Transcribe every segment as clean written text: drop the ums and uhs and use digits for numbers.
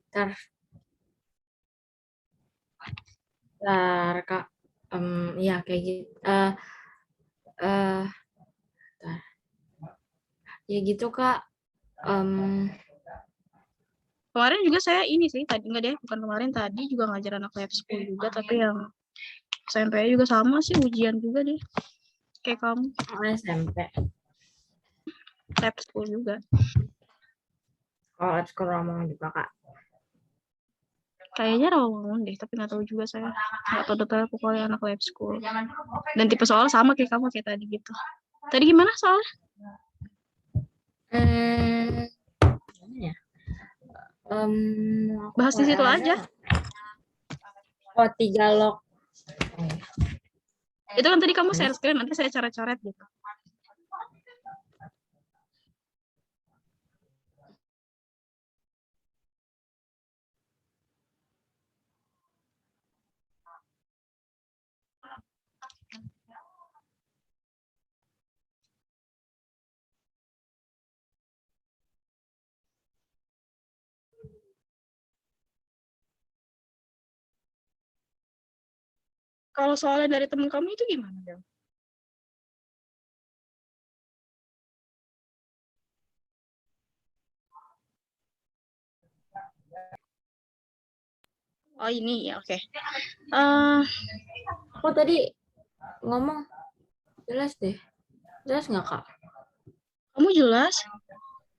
Ntar, Kak. Ya kayak gitu. Ntar. Ya gitu, Kak. Kemarin juga saya ini sih, tadi enggak deh, bukan kemarin, tadi juga ngajar anak lab school juga, tapi yang SMP juga sama sih, ujian juga deh. Kayak kamu, SMP. lab school juga. Kalau lab school Rombongan juga, Kak. Kayaknya Rawamangun deh, tapi nggak tahu juga saya. Nggak tahu detail pokoknya anak lab school. Dan tipe soal sama kayak kamu kayak tadi gitu. Tadi gimana soalnya? Gimana ya? Bahas di situ aja. Oh, 3 log. Itu kan tadi kamu share screen, nanti saya coret-coret gitu. Kalau soalnya dari temen kamu itu gimana, Bel? Oh ini ya, oke. Aku tadi ngomong jelas deh. Jelas nggak, Kak? Kamu jelas?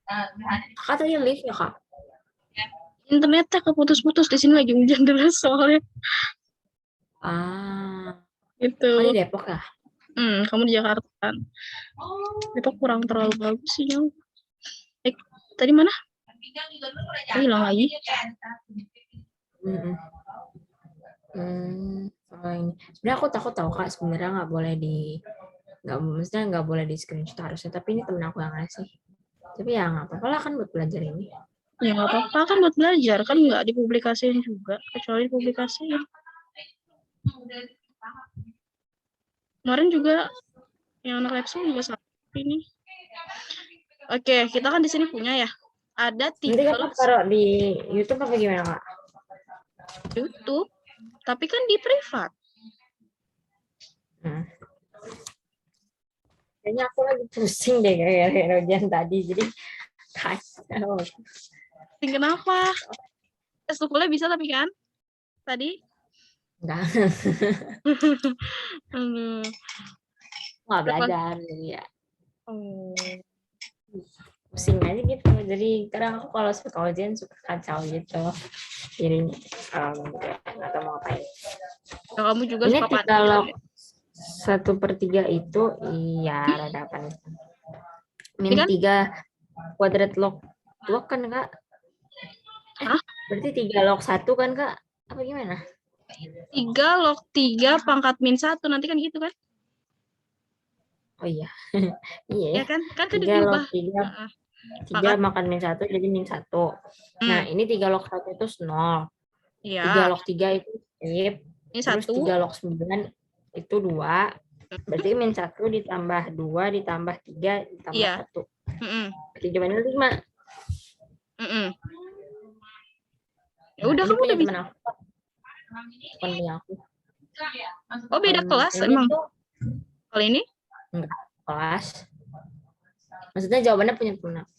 Kakak tadi live ya, Kak? Internetnya keputus-putus, di sini lagi hujan deras soalnya. Gitu. Kakak di Depok ya? Kamu di Jakarta kan? Depok kurang terlalu bagus sih, Nyong. Tadi mana? Hilang lagi. Soal ini. Sebenarnya aku takut tahu, Kak. Sebenarnya nggak boleh di screenshot harusnya. Tapi ini temen aku yang ngasih. Tapi ya nggak apa-apa lah, kan buat belajar ini. Ya nggak apa-apa kan buat belajar, kan nggak dipublikasiin juga, kecuali dipublikasiin. Kemarin juga yang anak lab school juga sama ini. Oke, kita kan di sini punya ya. Ada Nanti 3 Kakak taruh di YouTube apa gimana, Kak? YouTube, tapi kan di privat. Kayaknya aku lagi pusing deh gara-gara ujian tadi, jadi kacau. Kenapa? Tes tukulnya bisa tapi kan? Tadi? Enggak. Aduh. Nggak belajar jadi ya. Oh. Pusing aja gitu. Jadi kadang aku kalau suka ujian suka kacau gitu. Jadi nggak tahu mau ngapain. Ya, kamu juga Ini suka kalau panik. 1/3 itu iya rada apa nih? Min Ini kan? 3 kuadrat log 2 kan, Kak? Hah? Berarti 3 log 1 kan, Kak? Apa gimana? 3 log 3 pangkat min 1, nanti kan gitu kan? Oh iya. Iya Ya ya. kan? Kan 3 log diubah. 3 3 Pangkat. makan min 1 jadi min 1. Nah, ini 3 log 1 itu 0. 3 Iya. log 3 itu skip. Ini Terus 1. 3 log 9 itu 2. Berarti min 1 ditambah 2 ditambah 3 ditambah Iya. 1. Berarti jawabannya 5. Ya Nah, udah, ini kamu punya udah bisa. teman aku. Bukan punya aku. Oh, beda kelas Ini emang. tuh Kali ini? enggak kelas. Maksudnya jawabannya punya teman aku.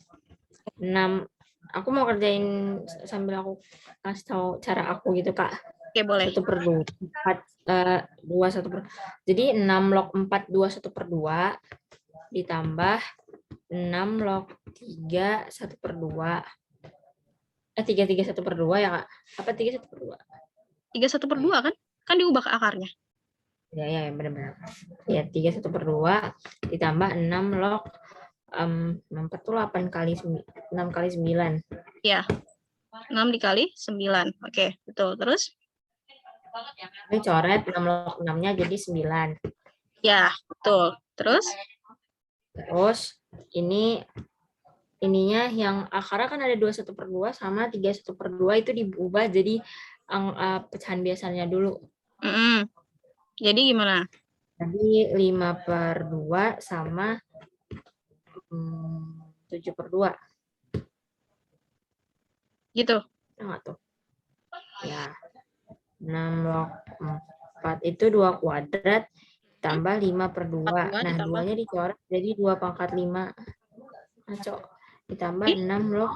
6. Aku mau kerjain sambil aku kasih tahu cara aku gitu, Kak. Oke, boleh. 1/2 4 2 1/2. Jadi 6 log 4 2 1/2 ditambah 6 log 3 1/2. 3 3 1/2 ya, Kak? Apa 3 1/2? 3 1/2 kan? Kan diubah ke akarnya. Ya benar-benar. Ya 3 1/2 ditambah 6 log 4 tuh 8 kali 6 kali 9. Ya. 6 dikali 9. Oke, betul. Terus? Ini coret 6 log 6-nya jadi 9. Ya, betul. Terus? Terus ininya yang akarnya kan ada 2 1/2 sama 3 1/2 itu diubah jadi pecahan biasanya dulu. Jadi gimana? Jadi 5/2 sama 7/2. Gitu. Enggak tuh. Ya. 6 log 4 itu 2 kuadrat tambah 5/2. 2 Nah, ditambah 2-nya dicoret jadi 2/5. Ngaco. Ditambah 6 log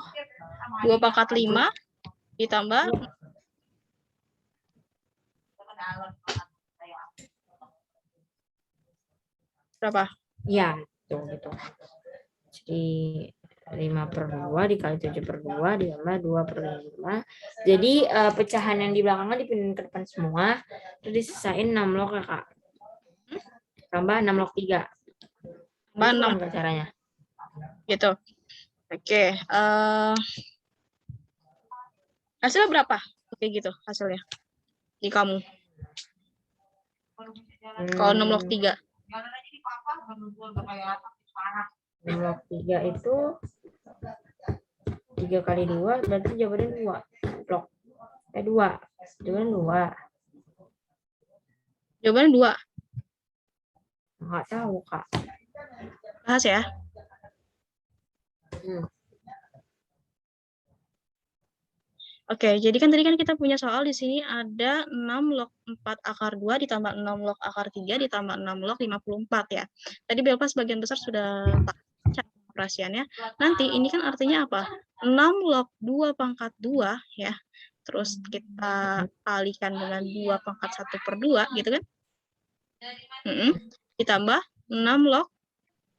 2/5 ditambah berapa? ya, tuh gitu. Jadi 5/2 dikali 7/2 ditambah 2/5. Jadi pecahan yang di belakangnya dipindahin ke depan semua. Terus disisain 6 log ya, Kak. Tambah 6 log 3. Tambah Itu 6 kan caranya. gitu. Oke, hasilnya berapa? Oke gitu hasilnya di kamu. Kalau 6 log 3. 6 log 3 itu 3 kali 2 berarti jawabannya 2 log. 2. Jawabannya 2. Jawabannya 2. Nggak tahu, Kak. Bahas ya. Oke, jadi kan tadi kan kita punya soal di sini ada 6 log 4 akar 2 ditambah 6 log akar 3 ditambah 6 log 54 ya. Tadi Belpa sebagian besar sudah cara operasiannya. Nanti ini kan artinya apa? 6 log 2 pangkat 2 ya. Terus kita kalikan dengan 2 pangkat 1/2 gitu kan. Ditambah 6 log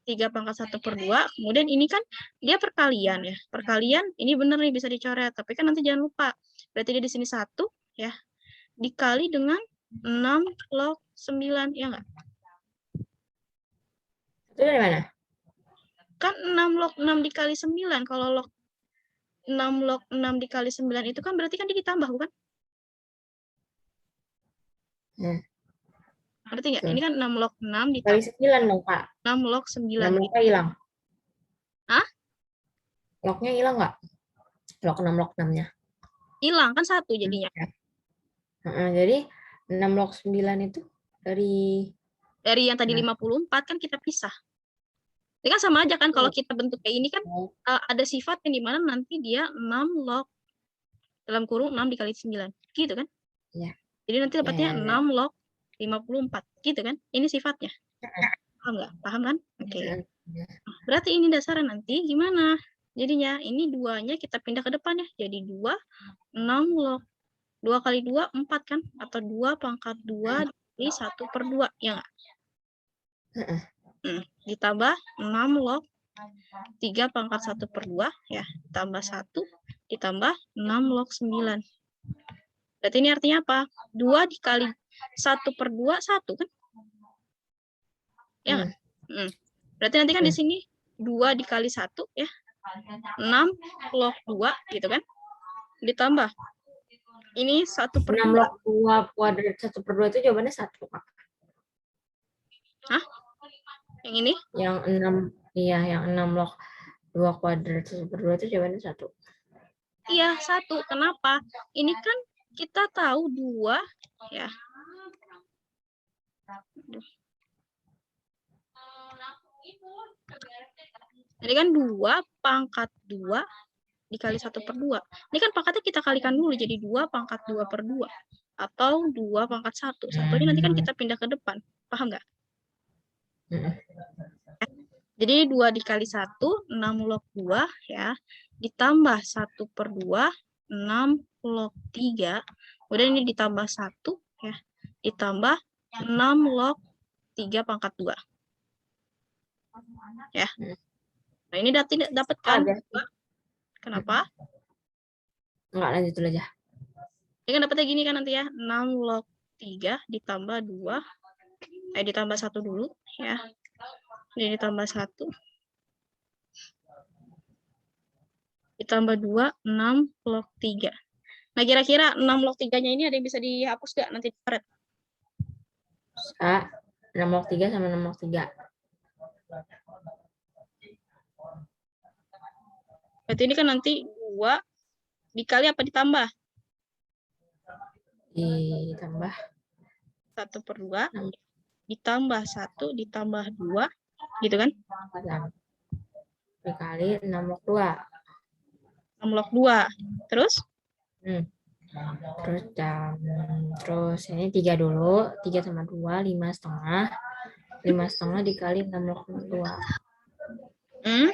3 pangkat 1/2. Kemudian ini kan dia perkalian ya. Perkalian ini benar nih bisa dicoret. Tapi kan nanti jangan lupa. Berarti dia di sini 1 ya. Dikali dengan 6 log 9. Ya enggak? Itu dari mana? Kan 6 log 6 dikali 9. Kalau 6 log 6 dikali 9 itu kan berarti kan dia ditambah bukan? Ngerti nggak? Ini kan 6 log 6 Kali ditambah 9 dong, Kak. 6 log 9. 6 lognya hilang. Hah? Lognya hilang nggak? Log 6 log 6-nya. Hilang kan 1 jadinya. Jadi 6 log 9 itu dari yang tadi 54 kan kita pisah. Ini kan sama aja kan kalau kita bentuk kayak ini kan ada sifat yang dimana nanti dia 6 log dalam kurung 6 dikali 9. Gitu kan? Iya. Jadi nanti dapatnya 6 log 54. Gitu kan? Ini sifatnya. Paham nggak? Paham kan? Oke. Berarti ini dasarnya nanti gimana? Jadinya ini 2-nya kita pindah ke depan ya. Jadi 2, 6 log. 2 kali 2, 4 kan? Atau 2 pangkat 2 dikali 1/2. Ya nggak? Ditambah 6 log 3 pangkat 1/2 ya, tambah 1 ditambah 6 log 9. Berarti ini artinya apa? 2 dikali 1/2 1 kan? Ya nggak? Berarti nanti kan di sini 2 dikali 1 ya, 6 log 2 gitu kan? Ditambah ini 1/2. 6 log 2 kuadrat 1/2 itu jawabannya 1, Kak. Hah? Yang ini? Yang 6, iya, yang 6 log 2 kuadrat 1/2 itu jawabannya 1. Iya, 1. Kenapa? Ini kan kita tahu 2 ya. Jadi kan 2 pangkat 2 dikali 1/2. Ini kan pangkatnya kita kalikan dulu jadi 2 pangkat 2/2 atau 2 pangkat 1. Satunya nanti kan kita pindah ke depan. Paham nggak? Jadi 2 dikali 1, 6 log 2 ya, ditambah 1/2, 6 log 3, kemudian ini ditambah 1 ya, ditambah 6 log 3 pangkat 2. Ya. Nah, ini dapat kan? Kenapa? Enggak, lanjut dulu aja. Ini kan dapatnya gini kan nanti ya, 6 log 3 ditambah 2, ditambah 1 dulu ya. Ini ditambah 1. Ditambah 2, 6 log 3. Nah, kira-kira 6 log 3-nya ini ada yang bisa dihapus nggak nanti coret? Bisa. 6 log 3 sama 6 log 3. Berarti ini kan nanti 2 dikali apa ditambah? Ditambah 1/2 ditambah 1 ditambah 2 gitu kan? Dikali 6 log 2. 6 log 2. Terus? Terus terus ini 3 dulu, 3 sama 2, 5,5. 5,5 dikali 6/2. Hmm?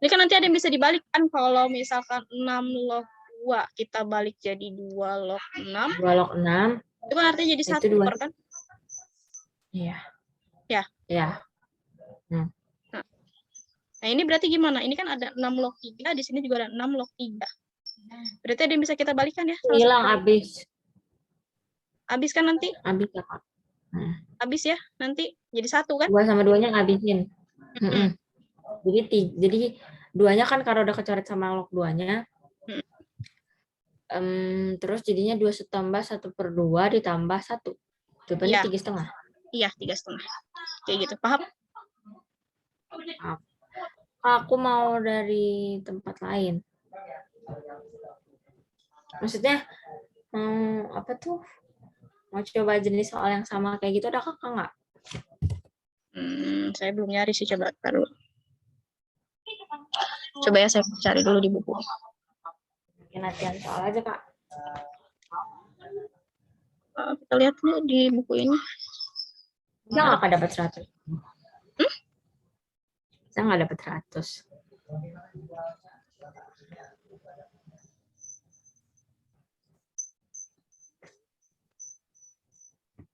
Ini kan nanti ada yang bisa dibalik kan, kalau misalkan 6 log 2 kita balik jadi 2 log 6, 2 log 6 itu kan artinya jadi itu 1 2. per kan? Iya. Ya. Ya. Nah, ini berarti gimana? Ini kan ada 6 log 3, di sini juga ada 6 log 3. Berarti ada yang bisa kita balikan ya? Hilang habis. Habis kan nanti? Habis ya, Kak. Habis ya, nanti jadi 1 kan? 2 sama 2-nya ngabisin. Jadi 2-nya kan karena udah kecoret sama log 2-nya. Terus jadinya 2 tambah 1/2 ditambah 1. Jawabannya 3,5. Iya, 3,5. Kayak gitu, paham? Aku mau dari tempat lain. Maksudnya mau apa tuh? Mau coba jenis soal yang sama kayak gitu, ada kakak nggak? Saya belum nyari sih, coba taruh. Coba ya, saya cari dulu di buku. Latihan soal aja, Kak. Kita lihat dulu di buku ini. Bisa nggak Kak dapat 100? Bisa nggak dapat 100?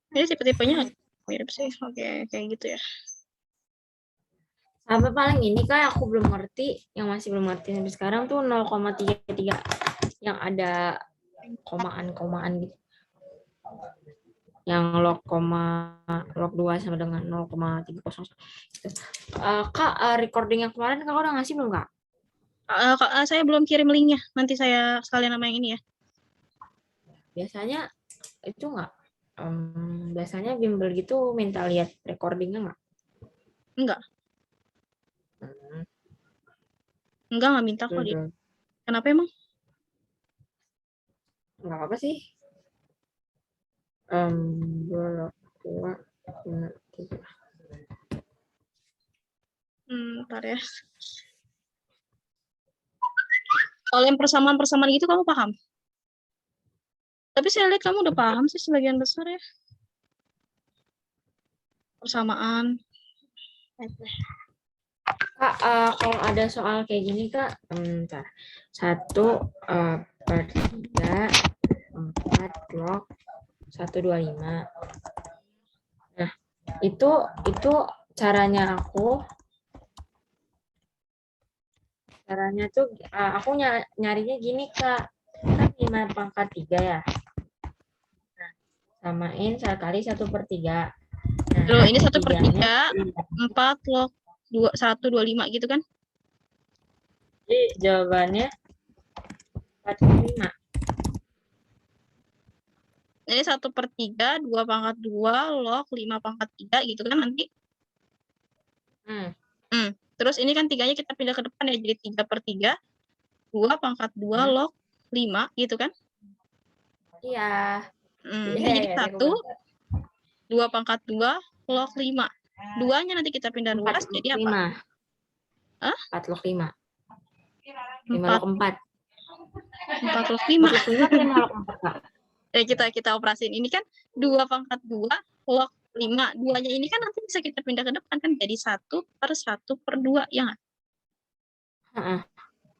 Ini tipe-tipenya mirip sih. Oke, kayak gitu ya. Sampai paling ini Kak aku belum ngerti, yang masih belum ngerti sampai sekarang tuh 0,33 yang ada komaan gitu. Yang log 2 sama dengan 0,301. Kak, recording yang kemarin Kak udah ngasih belum Kak? Saya belum kirim linknya. Nanti saya sekalian nama yang ini ya. Biasanya itu nggak? Biasanya bimbel gitu minta lihat recordingnya nggak? Enggak. Enggak minta kok dia. Kenapa emang? Nggak apa-apa sih. 2, 5, 3. Ntar ya. Kalau yang persamaan-persamaan gitu kamu paham? Tapi saya lihat kamu udah paham sih sebagian besar ya. Persamaan. Kak, kalau ada soal kayak gini Kak, 1/3 4 log 125. Nah, itu caranya tuh aku nyarinya gini Kak. Kan 5/3 ya. Nah, samain kali 1/3. Nah, Loh, ini 1/3, 3-nya 4 log 125 gitu kan? Jadi jawabannya 45. Ini 1/3, 2/2 log 5/3 gitu kan nanti. Terus ini kan 3-nya kita pindah ke depan ya, jadi 3/3, 2/2 log 5 gitu kan? Iya. Ini jadi 1, 2/2 log 5. 2-nya nanti kita pindah luas, jadi apa? 4 log 5. 5 4 log 4. 4 log 5. 5 log 4, Kak. Kita operasin. Ini kan 2/2 log 5. 2-nya ini kan nanti bisa kita pindah ke depan kan, jadi 1/1/2, ya nggak?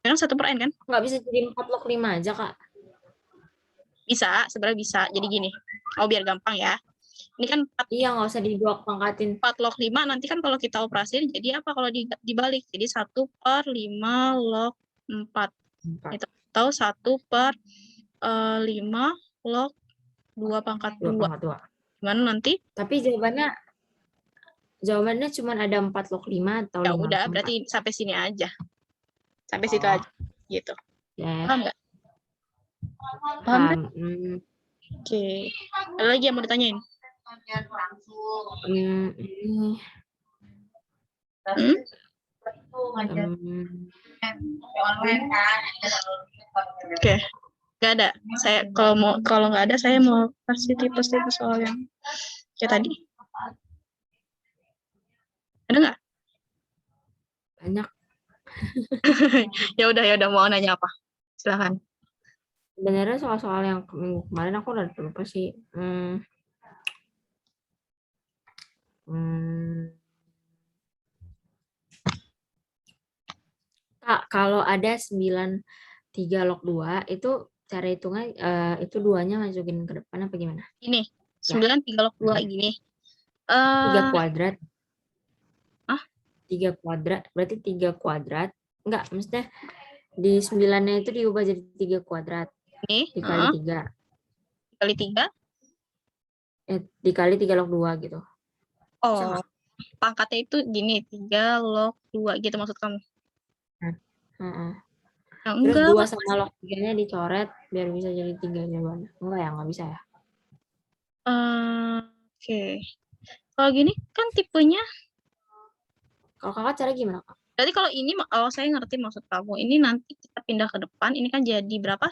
Memang 1/n kan? Nggak bisa jadi 4 log 5 aja, Kak. Bisa, sebenarnya bisa. Jadi gini, biar gampang ya. Ini kan 4, Iya, nggak usah dipangkatin. 4 log 5, nanti kan kalau kita operasin, jadi apa kalau dibalik? Jadi 1/5 log 4. Atau 1/5 log 2/2. Gimana nanti? Tapi jawabannya cuma ada 4 log 5 atau 5 Ya log 4. udah, berarti sampai sini aja. Sampai situ aja. Gitu. Ya. Paham nggak? Paham kan? Oke. Ada lagi yang mau ditanyain? Oke. Nggak ada. Saya kalau nggak ada, saya mau kasih tipe-tipe soal yang kayak tadi. Ada nggak? Banyak. Ya udah mau nanya apa? Silakan. Sebenarnya soal-soal yang minggu kemarin aku udah lupa sih. Kak, kalau ada 93 log 2 itu cara hitungnya itu duanya masukin ke depan apa gimana? Ini Ya, 9 3 log 2 gini. 3 Eh, kuadrat, ah, 3 kuadrat, berarti 3 kuadrat. Enggak, maksudnya di 9-nya itu diubah jadi 3 kuadrat ini dikali 3. kali 3. Dikali 3 log 2 gitu. Bisa Oh, nggak? pangkatnya itu gini, 3 log 2 gitu maksud kamu. Heeh. Nah, Terus enggak 2 lah. sama log 3-nya dicoret biar bisa jadi 3 jawabannya. Enggak ya, nggak bisa ya. Oke. Kalau gini kan tipenya, Kalau kakak cara gimana, Kak? berarti kalau ini, oh saya ngerti maksud kamu. Ini nanti kita pindah ke depan, ini kan jadi berapa?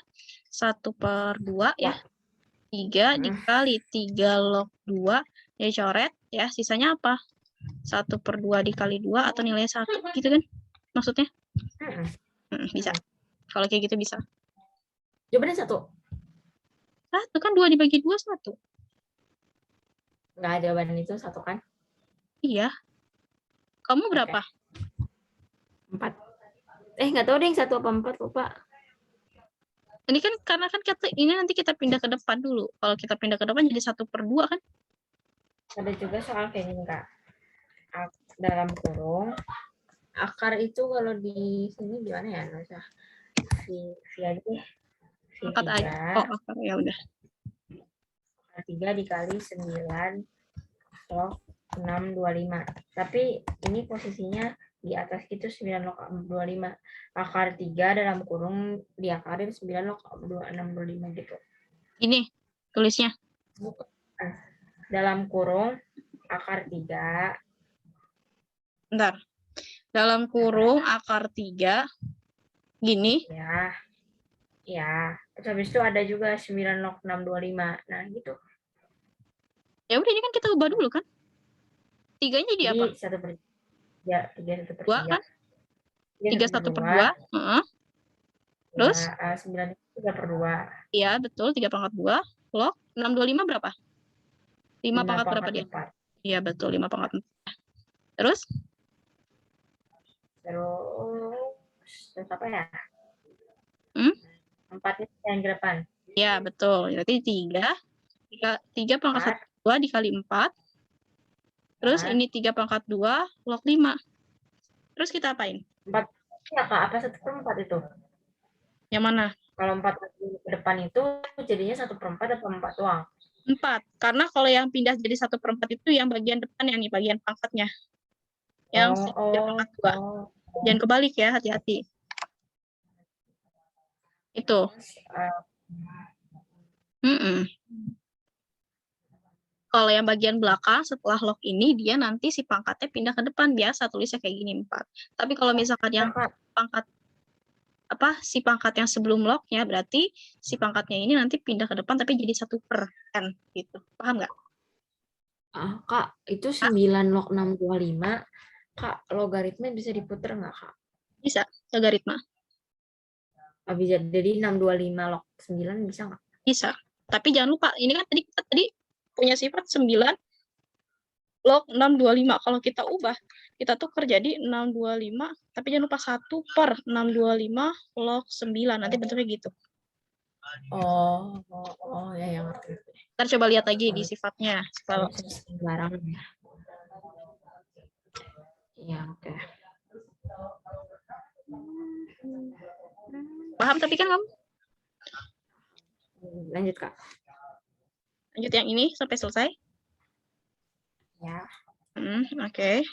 1/2 ya. Wah. 3 dikali 3 log 2 ya coret ya. Sisanya apa? 1/2 dikali 2 atau nilai 1 gitu kan? Maksudnya? Bisa. Kalau kayak gitu bisa. Jawabannya 1. 1 kan 2 dibagi 2 1. Enggak, jawaban itu 1 kan? Iya. Kamu berapa? 4. Nggak tahu deh yang 1 apa 4, lupa. Ini kan karena kan ini nanti kita pindah ke depan dulu. Kalau kita pindah ke depan jadi 1/2 kan? Ada juga soal kayak gini, Kak. Dalam kurung, akar itu kalau di sini gimana ya? Nggak usah. Si aja deh. Si Angkat aja. 3. Oh, akar ya udah. Akar 3 dikali 9 log 625. Tapi ini posisinya di atas itu 9 log 25. Akar 3 dalam kurung diakarin 9 log 625 gitu. Ini tulisnya. Dalam kurung akar 3. Bentar. Dalam kurung akar 3 gini. Ya. Ya. Terus habis itu ada juga 9 log 625. Nah, gitu. Ya udah ini kan kita ubah dulu kan? 3-nya jadi apa? Jadi 1 per 3, 3 1 per 2 3. kan? 3 3 1 per 1 per 2. 2. Ya, Terus? 9 itu 3 per 2. Iya, betul. 3/2 log 625 berapa? 5 5 pangkat berapa pangkat dia? 4. Iya, betul. 5 pangkat 4. Terus? Terus apa ya? Hmm? 4 itu yang ke depan. Iya, betul. Berarti 3 pangkat 1 2 dikali 4. Terus ini 3 pangkat 2 log 5. Terus kita apain? 4 ya, Kak, apa 1 per 4 itu? Yang mana? Kalau 4 ke depan itu jadinya 1 per 4 atau 4 doang? 4. Karena kalau yang pindah jadi 1/4 itu yang bagian depan, yang di bagian pangkatnya. Yang 3 pangkat 2. Jangan kebalik ya, hati-hati. Itu. Kalau yang bagian belakang setelah log ini, dia nanti si pangkatnya pindah ke depan. Biasa tulisnya kayak gini 4. Tapi kalau misalkan yang pangkat si pangkat yang sebelum lognya, berarti si pangkatnya ini nanti pindah ke depan tapi jadi 1/n gitu. Paham nggak? Kak, itu 9 log 625. Kak, logaritma bisa diputer nggak, Kak? Bisa, logaritma. Bisa jadi 625 log 9 bisa nggak? Bisa. Tapi jangan lupa, ini kan tadi punya sifat 9 log 625. Kalau kita ubah, kita tukar jadi 625, tapi jangan lupa 1/625 log 9. Nanti bentuknya gitu. Ya, yang ngerti. Ntar coba lihat lagi di sifatnya. Kalau sembarangan ya. Iya, oke. paham tapi kan kamu? Lanjut, Kak. Lanjut yang ini sampai selesai. Ya. Oke.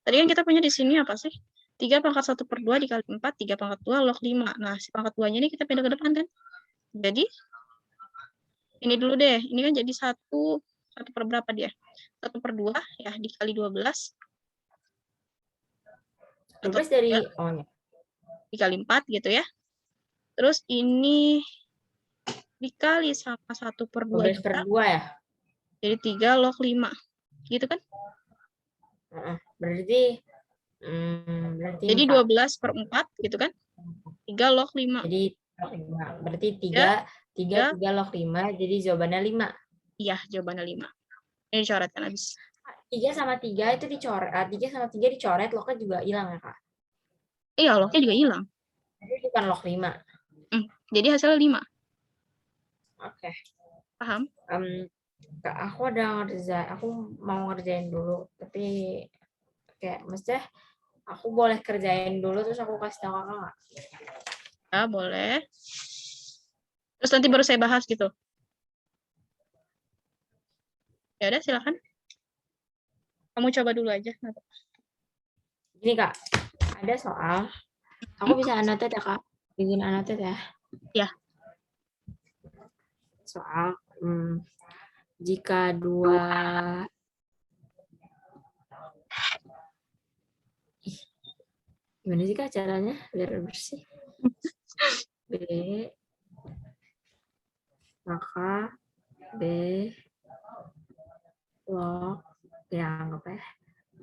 Tadi kan kita punya di sini apa sih? 3 pangkat 1/2 dikali 4, 3 pangkat 2 log 5. Nah, si pangkat 2-nya ini kita pindah ke depan kan? Jadi, ini dulu deh. Ini kan jadi 1 per berapa dia? 1/2 ya, dikali 12. 12 dari, ya. Dikali 4 gitu ya. Terus ini dikali sama 1/2 12 per 2 ya? Jadi 3 log 5. Gitu kan? Berarti jadi 12/4 gitu kan? 3 log 5. Jadi log 5. Berarti 3, 3 log 5, jadi jawabannya 5. iya, jawabannya 5. Ini dicoretkan habis. 3 sama 3 itu dicoret. 3 sama 3 dicoret, lognya juga hilang ya, Kak? Iya, lognya juga hilang. Jadi bukan log 5. Jadi hasilnya 5. Oke. Paham? Kak, aku mau ngerjain dulu, tapi kayak mestinya aku boleh kerjain dulu terus aku kasih tahu Kakak nggak? Ya, boleh. Terus nanti baru saya bahas gitu. Ya udah, silakan. Kamu coba dulu aja. Gini Kak, ada soal. Aku bisa annotate ya Kak? Bikin annotate ya? Ya. Soal, jika dua gimana sih Kak caranya biar bersih? B maka B log ya anggap ya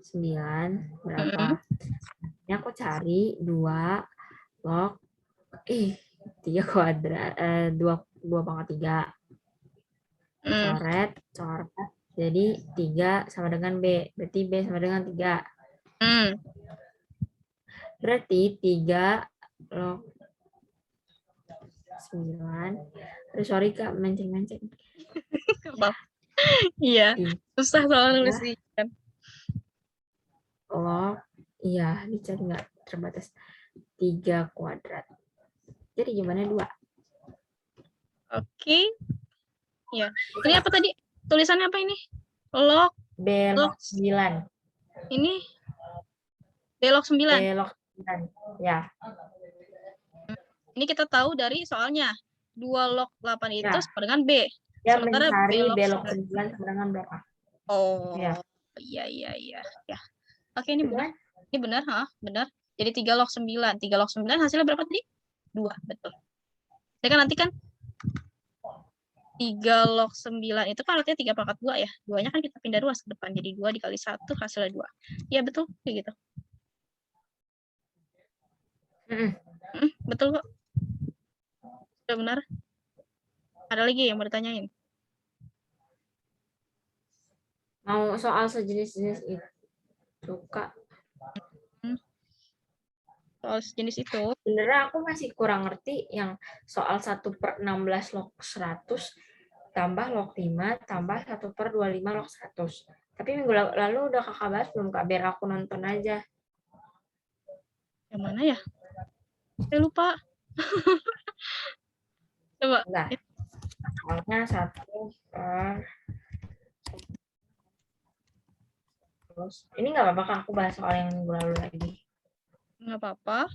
9 berapa? Ini aku cari 2 log 3 kuadrat 2 pangkat 3 coret jadi 3 sama dengan B, berarti B sama dengan 3. Berarti 3 log 9. Sorry Kak, menceng-menceng. Iya, susah soal nulis di kan. Log, iya, dicat nggak terbatas. 3 kuadrat. Jadi gimana 2? Oke. Ya. Ini apa tadi? Tulisannya apa ini? Log. B log 9. Ini B log 9. B log 9. Ya. Ini kita tahu dari soalnya. 2 log 8 itu sama dengan B. Ya, Sementara mencari B log 9 sama dengan berapa? Oh. Ya. Iya. Ya. Oke, ini benar. Ini benar, benar. Jadi 3 log 9. 3 log 9 hasilnya berapa tadi? 2, betul. Jadi kan nanti kan 3 log 9 itu kan artinya 3 pangkat 2 ya. 2-nya kan kita pindah ruas ke depan. Jadi 2 dikali 1 hasilnya 2. Iya, betul. Kayak gitu. Betul kok. Sudah benar. Ada lagi yang mau ditanyain? Mau soal sejenis-jenis itu, Kak. Soal sejenis itu. Sebenarnya aku masih kurang ngerti yang soal 1/16 log 100 tambah log 5 tambah 1/25 log 100. Tapi minggu lalu udah Kakak bahas belum Kak? Biar aku nonton aja. Yang mana ya? Saya lupa. Coba. Enggak. Soalnya 1 per terus. Ini nggak apa-apa Kak, aku bahas soal yang minggu lalu lagi. Nggak apa-apa.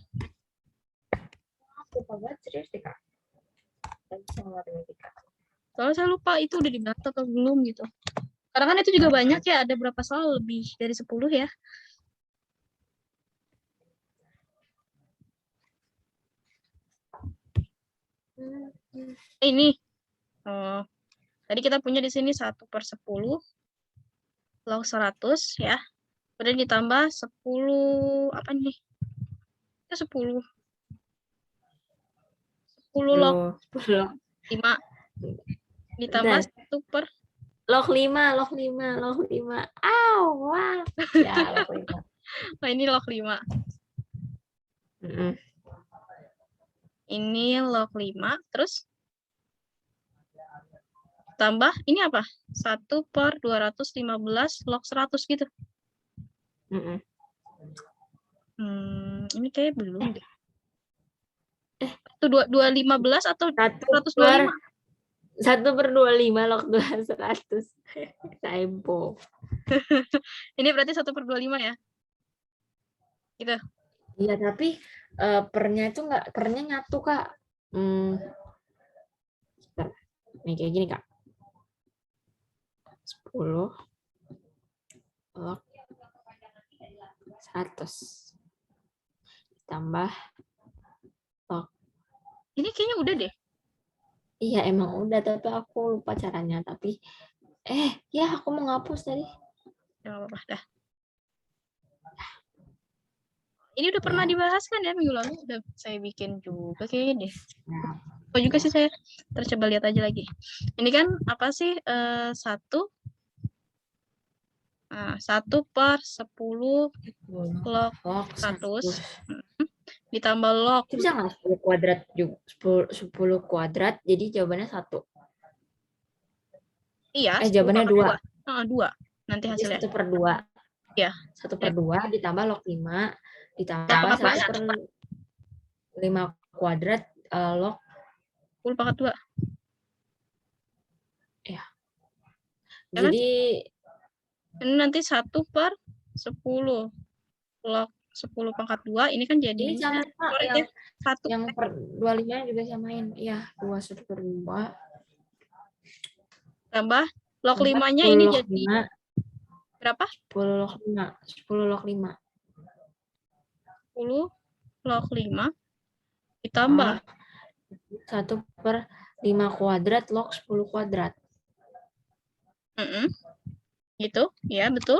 Aku lupa banget serius deh Kak. Bisa matematika. Soalnya saya lupa itu udah dibahas atau belum gitu. Karena kan itu juga banyak ya, ada berapa soal lebih dari 10 ya. Ini. Tadi kita punya di sini 1/10 log 100 ya. Kemudian ditambah 10 apa nih? Itu 10 log 5 ditambah 1 per log 5. Aw, wah. Ya, log 5. Nah, ini log 5. Ini log 5, terus tambah, ini apa? 1/215 log 100 gitu. Ini kayak belum deh. Itu 215 atau 125? 1/25 log 100. Typo. Ini berarti 1/25 ya? Gitu. Iya, tapi pernya itu pernya nyatu, Kak. Nih kayak gini, Kak. 10 log 100 tambah log. Ini kayaknya udah deh. Iya, emang udah, tapi aku lupa caranya. Tapi ya aku mau ngapus tadi. Ya apa-apa dah. Ini udah pernah Ya. dibahas kan ya minggu lalu, udah saya bikin juga kayaknya deh. Nah, Oh juga sih saya, tercoba lihat aja lagi. Ini kan apa sih 1 per 10 log log 100 100. ditambah log Itu bisa nggak 10 kuadrat juga? 10 kuadrat, jadi jawabannya 1. iya 10 Jawabannya pangkat 2. 2. 2 nanti Jadi hasilnya. 1/2. Ya. 1/2 ditambah log 5 ditambah Pangkat 1/5 kuadrat log 10 pangkat 2. ya. Ya kan? Jadi Ini nanti 1 per 10 log 10 pangkat 2 ini kan ini jadinya sama Pak, sorry deh, 1 yang per 25 juga samain. Iya, 2 1/2 tambah log tambah 5-nya 10 ini log jadi 5, berapa? 10 log 5, 10 log 5. 10 log 5 ditambah 1/5 kuadrat log 10 kuadrat. gitu, ya betul.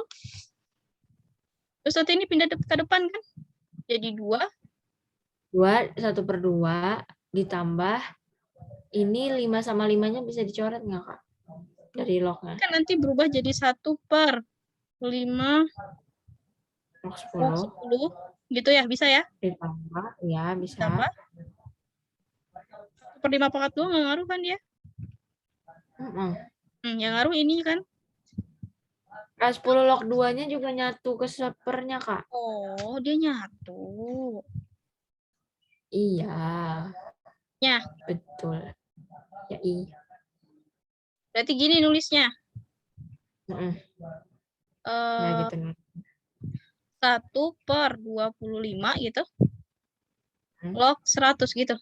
Terus nanti ini pindah ke depan kan? Jadi 2 1/2 ditambah ini 5 sama 5-nya bisa dicoret nggak, Kak? Dari lognya. kan nanti berubah jadi 1 per 5 Log log 10 10 gitu ya, bisa ya? ditambah, ya bisa. Ditambah 1 per 5 pangkat 2 nggak ngaruh kan dia? Yang ngaruh ini kan? 10 log 2-nya juga nyatu ke sepernya, Kak. Oh, dia nyatu. Iya. Ya. Betul. Ya, iya. Berarti gini nulisnya. Ya gitu. 1 per 25 gitu. Log 100 gitu.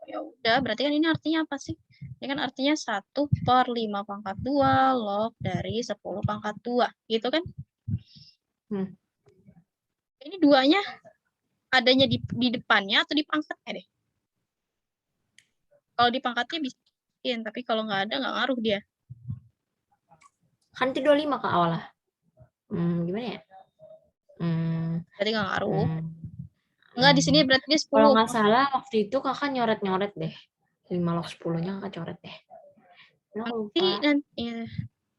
Ya udah, berarti kan ini artinya apa sih? Ini kan artinya 1 per 5 pangkat 2 log dari 10 pangkat 2. Gitu kan? Ini duanya adanya di depannya atau di pangkatnya deh? Kalau di pangkatnya bisa, tapi kalau nggak ada nggak ngaruh dia. Kan itu 25 ke awalnya. Gimana ya? Berarti nggak ngaruh. Nggak, di sini berarti dia 10. Kalau nggak salah waktu itu kakak nyoret-nyoret deh. 5 log 10-nya kakak coret deh. Nanti,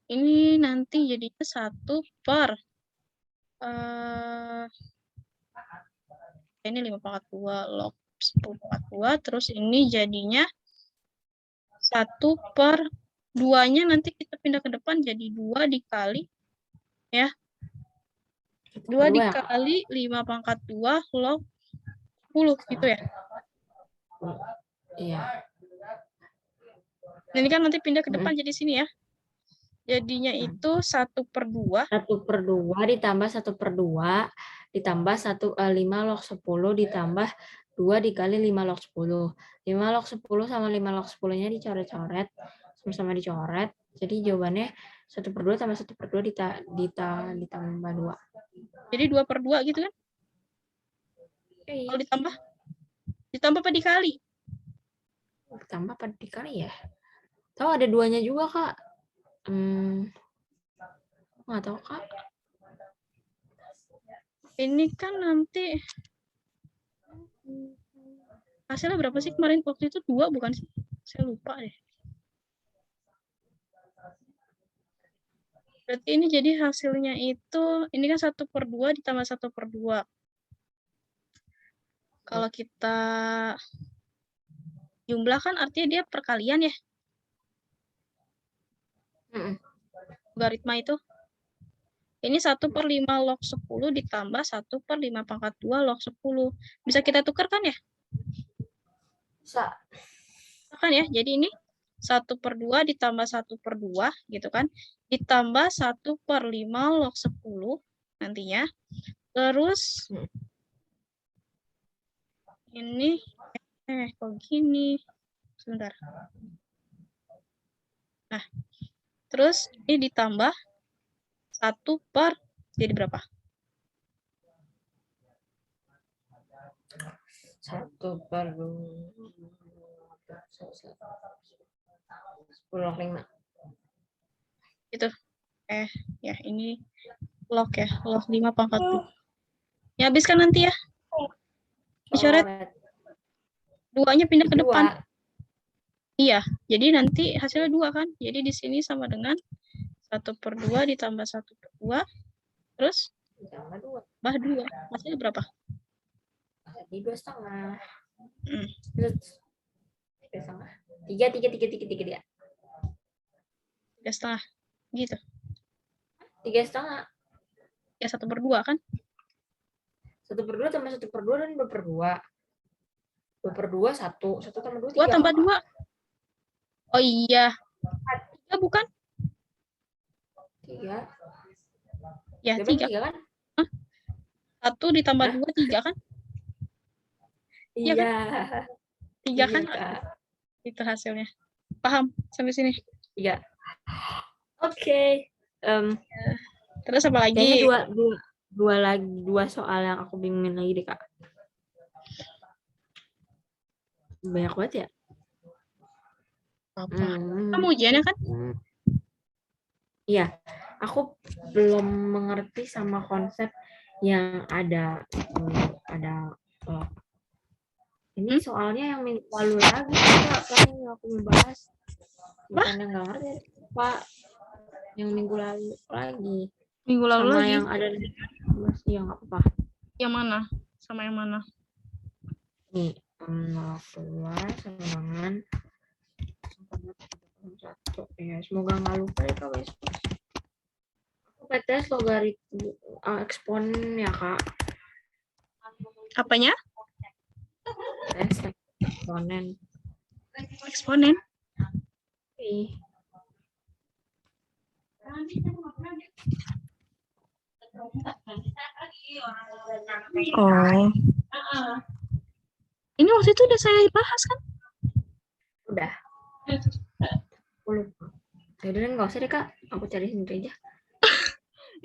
ini nanti jadinya 1 per ini 5 pangkat 2 log 10 pangkat 2, terus ini jadinya 1 per 2-nya nanti kita pindah ke depan jadi 2 dikali ya. 2 dikali 5 pangkat 2 log 10 gitu ya. Iya. Ini kan nanti pindah ke depan jadi sini ya. Jadinya itu 1/2. 1/2 ditambah 1/2 ditambah 5 log 10 ditambah 2 dikali 5 log 10. 5 log 10 sama 5 log 10-nya dicoret-coret. Sama-sama dicoret. Jadi jawabannya 1/2 tambah 1/2 ditambah 2. Jadi 2/2 gitu kan? Kalau ditambah apa dikali? Ditambah apa dikali ya? Tahu ada 2-nya juga, Kak. Nggak tahu, Kak. Ini kan nanti hasilnya berapa sih kemarin? Waktu itu 2 bukan sih? Saya lupa deh. Berarti ini jadi hasilnya itu, ini kan 1/2 ditambah 1/2. Kalau kita jumlahkan artinya dia perkalian ya. Logaritma itu. Ini 1/5 log 10 ditambah 1/5 pangkat 2 log 10. Bisa kita tukar kan ya? Bisa. Kan ya, jadi ini 1/2 ditambah 1/2 gitu kan. Ditambah 1/5 log 10 nantinya. Terus ini kok gini. Sebentar. Nah, terus ini ditambah 1 per jadi berapa? 10 log 5. Itu. Ya ini log ya, log 5 pangkat 2. Ya, habiskan nanti ya. Dicoret. Coret. 2-nya pindah ke depan. 2. Iya, jadi nanti hasilnya 2 kan. Jadi di sini sama dengan 1/2 ditambah 1/2. Terus Ditambah 2. tambah 2. Hasilnya berapa? Jadi 2,5. Hmm. Terus 3,5. 3 ya. 3,5. Gitu. 3,5. Ya 1/2 kan? 1/2 tambah 1/2 dan 2/2. 2/2 1. 1 tambah 2 2 3. tambah 2. Oh iya. 3 bukan? 3. Ya, Jawaban 3. 3 kan? 1 ditambah 2, 3 kan? Iya kan? Iya. 3 kan? Iya, Kak. Itu hasilnya. Paham sampai sini? 3. Oke. Terus apa Kayaknya lagi? dua soal yang aku bingungin lagi deh, Kak. Banyak banget ya. Apa? Kamu ujiannya kan? Iya, aku belum mengerti sama konsep yang ada ini soalnya yang minggu lalu lagi Kak, kan yang aku bahas. Bukan yang nggak ngerti, Pak. Yang minggu lalu lagi. Minggu lalu sama lagi. Yang ada di masih yang apa? Yang mana? Sama yang mana? Nih, 02 sama dengan 1. Ya, semoga nggak lupa ya Kak besok. Aku PTS logaritma ekspon ya Kak. Apanya? PTS eksponen. Eksponen. Oh. Ini waktu itu udah saya bahas kan? Udah. Ya udah nggak usah deh Kak, aku cari sendiri aja.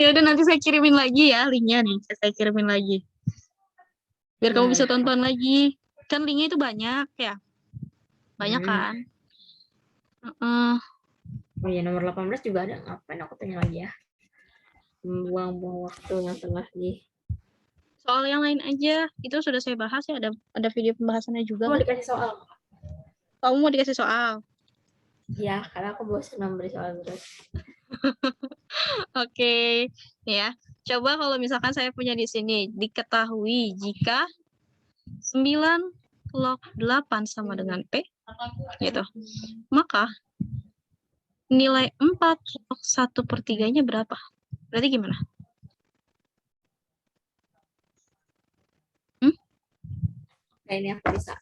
Ya udah nanti saya kirimin lagi ya linknya nih, saya kirimin lagi. Biar kamu bisa tonton lagi. Kan linknya itu banyak ya. Banyak kan? Oh ya, nomor 18 juga ada. Ngapain aku tanya lagi ya? Buang-buang waktu yang telah di. Soal yang lain aja, itu sudah saya bahas ya, ada video pembahasannya juga. Mau Kan? dikasih soal. Kamu mau dikasih soal? Ya, karena aku bosan memberi soal terus. Oke, ya. Coba kalau misalkan saya punya di sini, diketahui jika 9 log 8 sama dengan P, gitu. Maka nilai 4 log 1/3-nya berapa? Berarti gimana? Nah, ini aku bisa.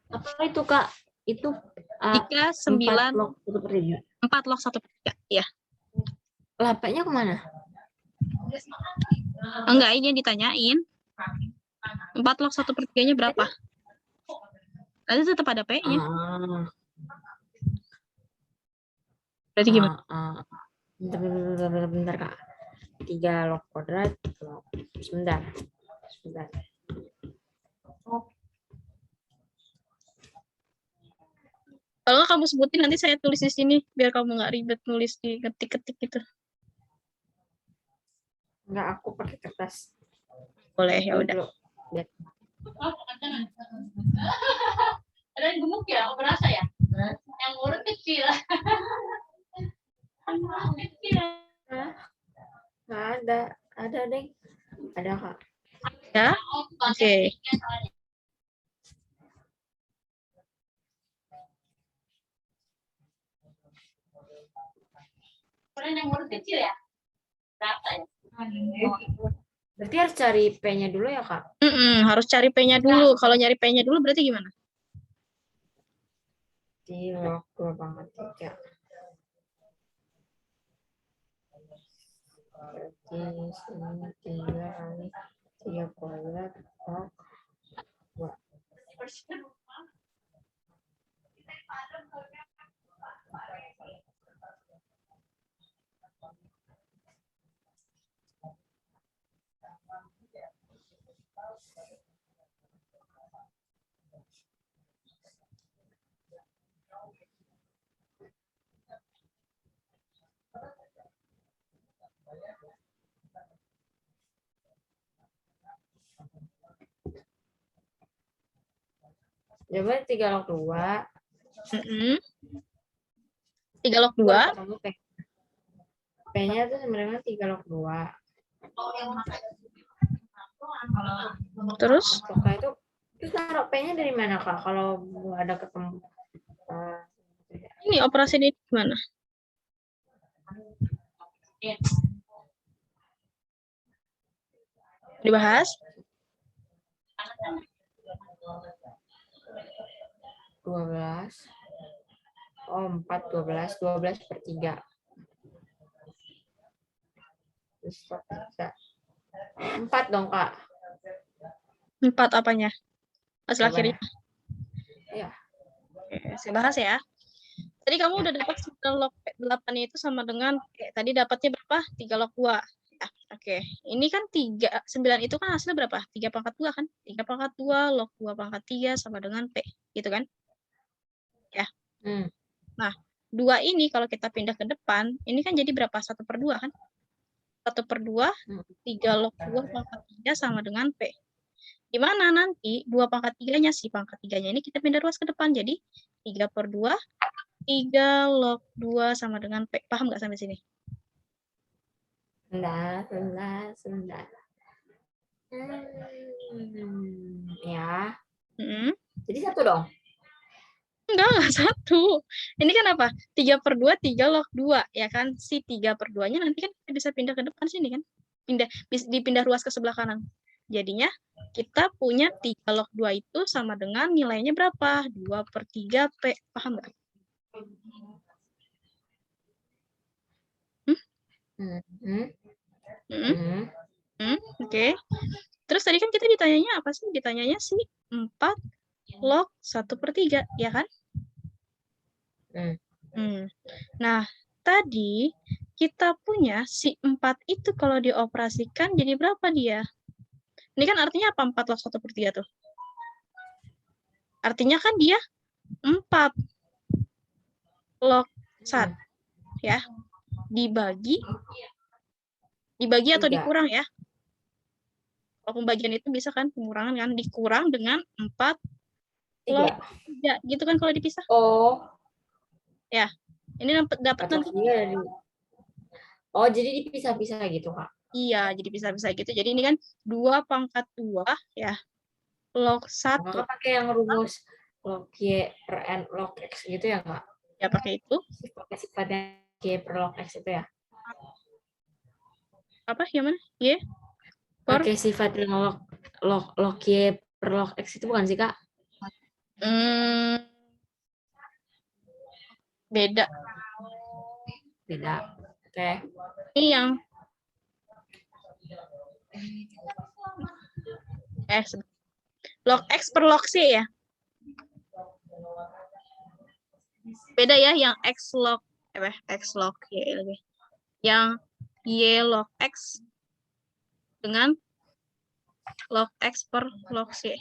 Apa itu Kak? Itu jika 9 log 1/3. 4 log 1/3, ya. 8-nya kemana? Enggak, ini yang ditanyain. 4 log 1/3-nya berapa? Nanti tetap ada P-nya. Berarti gimana? Bentar Kak. 3 log kuadrat. Sebentar. Kalau kamu sebutin nanti saya tulis di sini biar kamu nggak ribet nulis di ketik-ketik gitu. Enggak, aku pakai kertas. Boleh, ya udah. Ada yang gemuk ya, aku berasa ya. Yang urut kecil. Nggak ada. Ada deh. Ada Kak. Ya, oke. Kemudian yang urut kecil ya. Berapa ya? Berarti harus cari P-nya dulu ya Kak? Harus cari P-nya dulu. Kalau nyari P-nya dulu berarti gimana? Di log 2/3. Berarti sini 3 kali 3 kuadrat log 2. Jawabannya 3 log 2. 3 log 2. Ketemu P. P-nya tuh sebenarnya 3 log 2. Terus Apakah itu terus taruh P-nya dari mana, Kak? Kalau ada ketemu. ini operasi ini gimana? Dibahas? 12. Oh, 4, 12 per 3. Terus 4 dong, Kak. 4 apanya? Hasil Jawabannya. akhirnya. Iya. Oke, saya bahas ya. Tadi kamu udah dapat 9 log 8 itu sama dengan tadi dapatnya berapa? 3 log 2. Ya, oke. Ini kan 9 itu kan hasilnya berapa? 3 pangkat 2 kan? 3 pangkat 2 log 2 pangkat 3 sama dengan P. Gitu kan? Ya. Nah, 2 ini kalau kita pindah ke depan, ini kan jadi berapa? 1/2 kan? 1/2, 3 log 2 pangkat 3 sama dengan P. Di mana nanti 2 pangkat 3-nya, si pangkat 3-nya ini kita pindah ruas ke depan. Jadi 3/2, 3 log 2 sama dengan P. Paham nggak sampai sini? Sebentar. Ya. Jadi 1 dong? Enggak 1. Ini kan apa? 3/2, 3 log 2. Ya kan? Si 3/2-nya nanti kan kita bisa pindah ke depan sini kan? Dipindah ruas ke sebelah kanan. Jadinya kita punya 3 log 2 itu sama dengan nilainya berapa? 2/3 P. Paham nggak? Oke. Terus tadi kan kita ditanyanya apa sih? Ditanyanya si 4 log 1/3, ya kan? Nah, tadi kita punya si 4 itu kalau dioperasikan jadi berapa dia? Ini kan artinya apa 4 log 1/3 tuh? Artinya kan dia 4 log 1 ya. Dibagi atau dikurang ya. Kalau pembagian itu bisa kan pengurangan kan, dikurang dengan 4 log 3 gitu kan kalau dipisah. Oh. Ya. Ini dapat nanti. Oh, jadi dipisah-pisah gitu, Kak? Iya, jadi pisah-pisah gitu. Jadi ini kan 2 pangkat 2 ya. Log 1. Maka pakai yang rumus log Y per N log X gitu ya, Kak? Ya, pakai itu. Pakai sifatnya Y per log X itu ya? Apa? Yang mana? Y? Pakai sifat yang log Y per log X itu bukan sih, Kak? Beda. Oke. Ini yang log X per log C ya. Beda ya, yang X log Y lagi. Yang Y log X dengan log X per log C.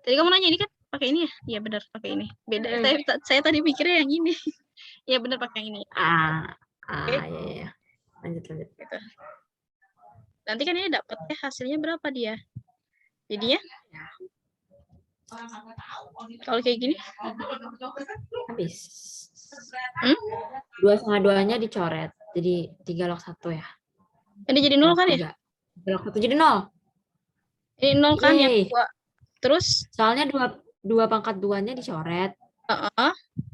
Tadi kamu nanya ini kan pakai ini ya? Iya benar pakai ini. Beda. Saya tadi pikirnya yang ini. Iya benar pakai yang ini. Iya. Lanjut. Gitu. Nanti kan ini dapatnya hasilnya berapa dia? Jadinya kalau kayak gini habis. 2/2-nya dicoret. Jadi 3 log 1 ya. Ini jadi 0 kan ya? 3 log 1 jadi 0. Ini 0 kan ya? Terus soalnya 2 pangkat 2-nya dicoret.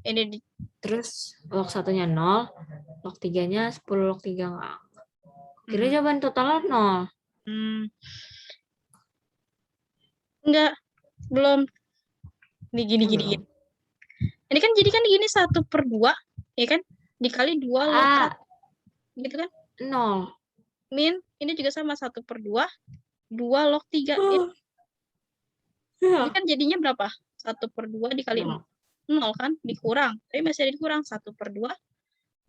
Ini terus log 1-nya 0, log 3-nya 10 log 3 enggak. Kira jawaban totalnya 0. Enggak, belum. Ini gini. Ini kan jadi kan gini 1/2, ya kan? Dikali 2 log 1. Gitu kan? 0. Min, ini juga sama 1/2, 2 log 3. Ini kan jadinya berapa? 1/2 dikali 0 kan? Dikurang. Tapi masih ada dikurang. 1/2,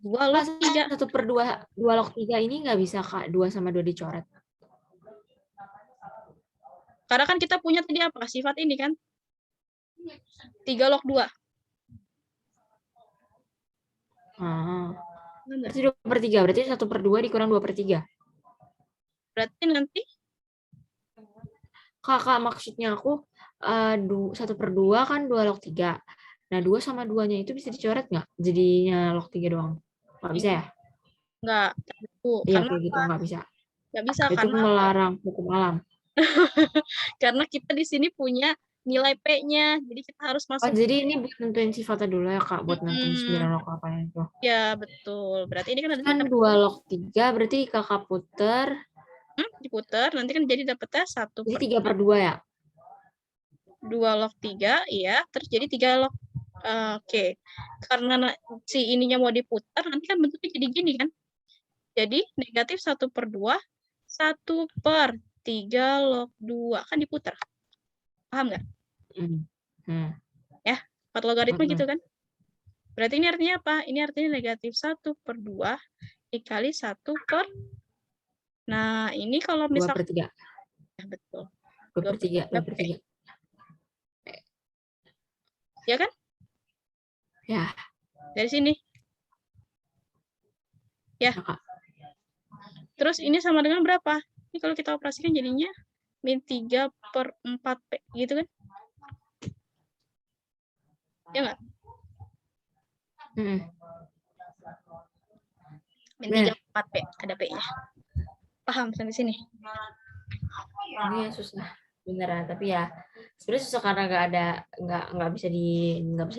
2 log 3. 1/2, 2 log 3 ini nggak bisa, Kak. 2 sama 2 dicoret. Karena kan kita punya tadi apa? Sifat ini kan? 3 log 2. Berarti 2/3. Berarti 1/2 dikurang 2/3. Berarti nanti? Kak, maksudnya aku 1/2 kan 2 log 3. Nah, 2 sama 2-nya itu bisa dicoret nggak? Jadinya log 3 doang. Nggak bisa ya? Enggak. Iya, Karena kayak gitu nggak bisa. nggak bisa Itu karena melarang hukum alam. kita di sini punya nilai P-nya. Jadi kita harus Oh, masuk. jadi ini buat nentuin sifatnya dulu ya, Kak, buat nentuin 9 Mm-mm. log apa itu. Ya, betul. Berarti ini kan nanti Kan 2 log 3, berarti Kakak puter, diputar, nanti kan jadi dapetnya 1 jadi per 3/2 ya? 2 log 3, iya. Terus jadi 3 log. Oke. Karena si ininya mau diputar, nanti kan bentuknya jadi gini kan. Jadi negatif 1/2, 1/3 log 2. Kan diputar. Paham nggak? Hmm. Hmm. Ya, 4 logaritma Mm-mm. gitu kan. Berarti ini artinya apa? Ini artinya negatif 1/2 dikali 1 per. Nah, ini kalau 2/3. ya betul. 2/3. 2/3. Ya kan? Ya, Dari sini. Ya. Kak. Terus ini sama dengan berapa? Ini kalau kita operasikan jadinya min 3/4P. Gitu kan? Ya nggak? Mm-mm. Min Bener. 3/4P. Ada P-nya. Paham sampai sini? Ini ya susah beneran, tapi ya sebenarnya susah karena nggak bisa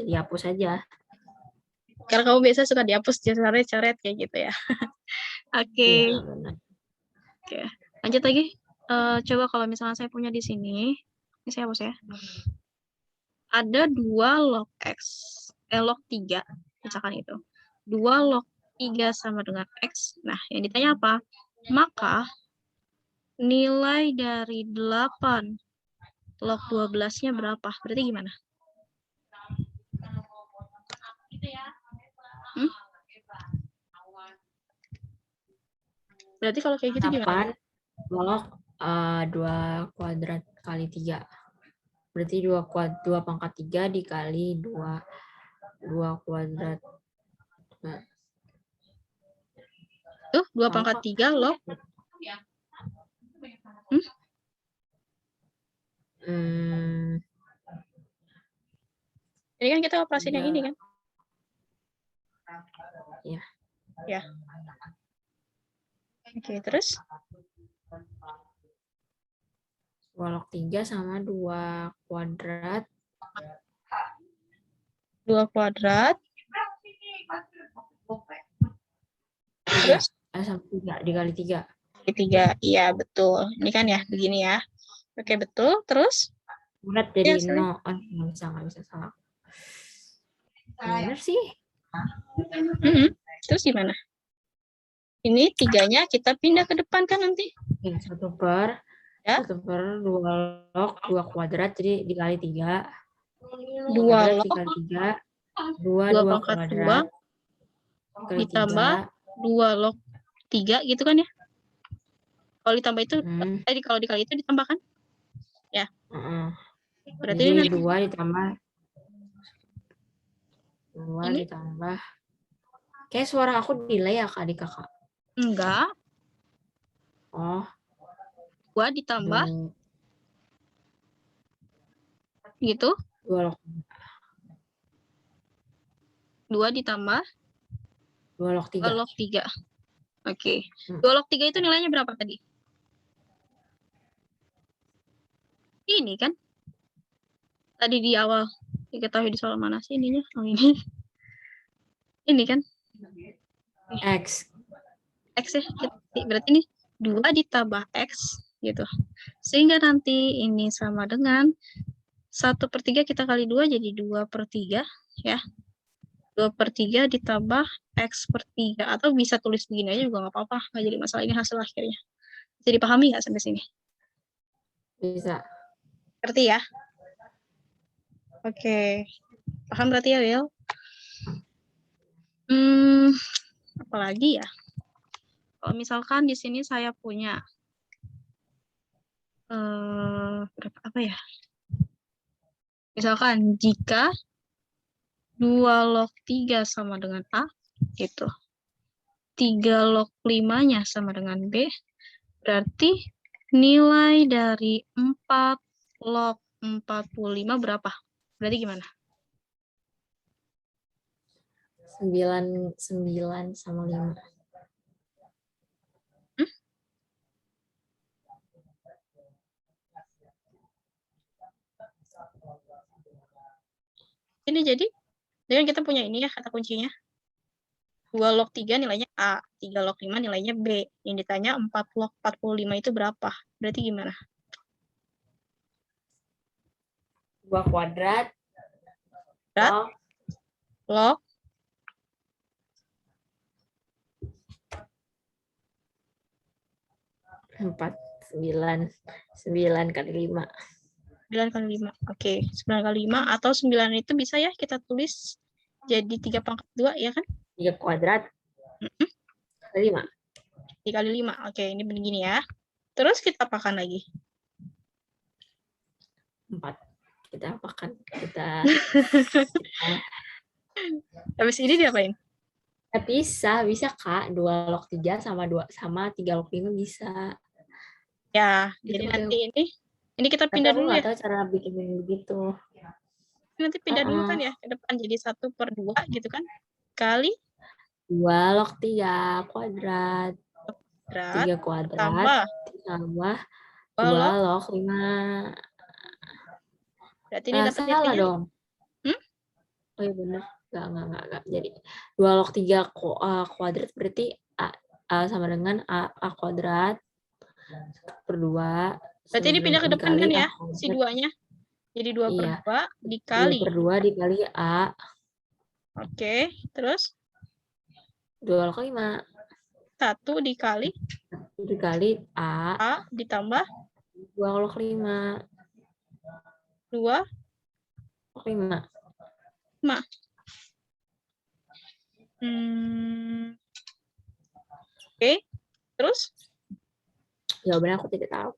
dihapus aja. Karena kamu biasa suka dihapus coret-coret kayak gitu ya. Oke. Iya, benar. Oke. Lanjut lagi. Coba kalau misalnya saya punya di sini. Ini saya hapus ya. Ada 2 log X. Log 3. Misalkan itu. 2 log 3 sama dengan X. Nah, yang ditanya apa? Maka nilai dari 8 log 12-nya berapa? Berarti gimana? Hmm? Berarti kalau kayak gitu gimana? 8 log 2 kuadrat kali 3. Berarti 2 pangkat 3 dikali 2 kuadrat. Nah, Tuh, 2 pangkat 3 log. Ini kan kita operasiin yang ini kan? Iya. Ya. Oke, terus? 2 log 3 sama 2 kuadrat. 2 kuadrat. 3. Terus? Sama 3 dikali 3. 3. Iya, betul. Ini kan ya, begini ya. Oke, betul. Terus? Kuadrat jadi Ya, 0. Nggak bisa salah. Bener sih. Terus gimana? Ini 3-nya kita pindah ke depan kan nanti? 1 per 2 log 2 kuadrat jadi dikali 3. 2 kuadrat log dikali 3. 2 pangkat kuadrat 2 ditambah 2 log 3 gitu kan ya? Kalau ditambah itu, kalau dikali itu ditambahkan? Ya. Berarti jadi ini 2 ditambah 2 ini? ditambah. Kayak suara aku delay ya Kak, adik kakak? Enggak. Oh. 2 ditambah gitu. 2 log 2 ditambah 2 log 3. 2 log 3. Oke. 2 log 3 itu nilainya berapa tadi? Ini kan? Tadi di awal diketahui di soal mana sih ininya? Oh, ini. Ini kan? X. X ya. Berarti ini 2 ditambah X gitu. Sehingga nanti ini sama dengan 1/3 kita kali 2 jadi 2/3 ya. 2/3 ditambah X per 3. Atau bisa tulis begini aja juga nggak apa-apa. Nggak jadi masalah, ini hasil akhirnya. Bisa dipahami nggak sampai sini? Bisa. Ngerti ya? Oke. Paham berarti ya, Will? Apalagi ya? Kalau misalkan di sini saya punya apa ya? Misalkan jika 2 log 3 sama dengan A, gitu. 3 log 5-nya sama dengan B, berarti nilai dari 4 log 45 berapa? Berarti gimana? 9 sama 5. Ini jadi dengan kita punya ini ya kata kuncinya. 2 log 3 nilainya A, 3 log 5 nilainya B. Yang ditanya 4 log 45 itu berapa? Berarti gimana? 2 kuadrat. Kuadrat. Log 9 kali 5. 9 kali 5. Oke, 9 kali 5 atau 9 itu bisa ya kita tulis jadi 3 pangkat 2 ya kan? 3 kuadrat. Kali 5. 3 kali 5. Oke, ini begini ya. Terus kita apakan lagi? 4. Kita apakan? Habis ini diapain? Bisa Kak. 2 log 3 sama 3 log 5 bisa. Ya, Gitu, jadi nanti ini kita tapi pindah aku dulu nggak ya. tahu cara bikin begitu. Nanti pindah dulu kan ya ke depan jadi 1/2 gitu kan? Kali 2 log 3 kuadrat. 3 kuadrat tambah 2 log 5. Berarti ini dapat salah nilainya. dong. Oh iya bener. Enggak. Jadi 2 log 3 kuadrat berarti A sama dengan A kuadrat 1/2. Berarti ini pindah ke depan kan ya, si 2-nya. Jadi 2/2 dikali. 2/2 dikali A. Oke, terus? 2 log 5. 1 dikali A ditambah 2 log 5. 2 log 5. Oke, terus? Jawabannya aku tidak tahu.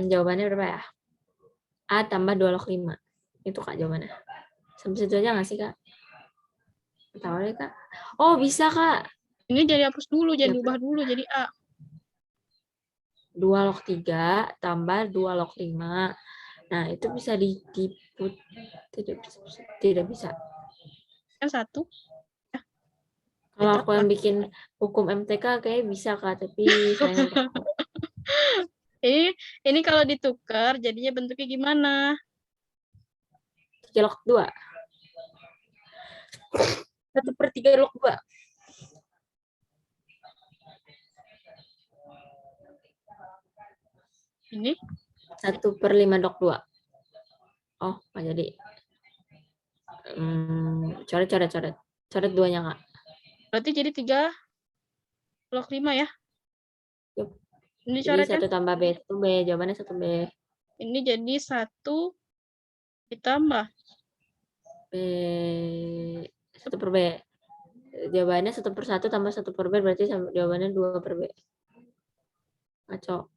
Jawabannya berapa ya? A tambah 2 log 5. Itu Kak jawabannya. Sampai situ aja nggak sih Kak? Tahu deh Kak. Oh bisa Kak. Ini jadi hapus dulu, jadi ubah dulu jadi A. 2 log 3 tambah 2 log 5. Nah, itu bisa ditipu. Tidak bisa. Kan 1. Ya. Kalau aku yang bikin hukum MTK kayak bisa Kak, tapi saya nggak tahu. Ini kalau ditukar jadinya bentuknya gimana? 3 log 2. 1/3 log 2. Ini 1/5 log 2. Oh, nggak jadi. Coret 2-nya Kak. berarti jadi 3 log 5 ya? Yup. Ini Jadi coretnya. 1 tambah B, 1B. Jawabannya 1B. Ini jadi 1 ditambah B 1/B. Jawabannya 1/1 tambah 1/B berarti jawabannya 2/B. Ngaco.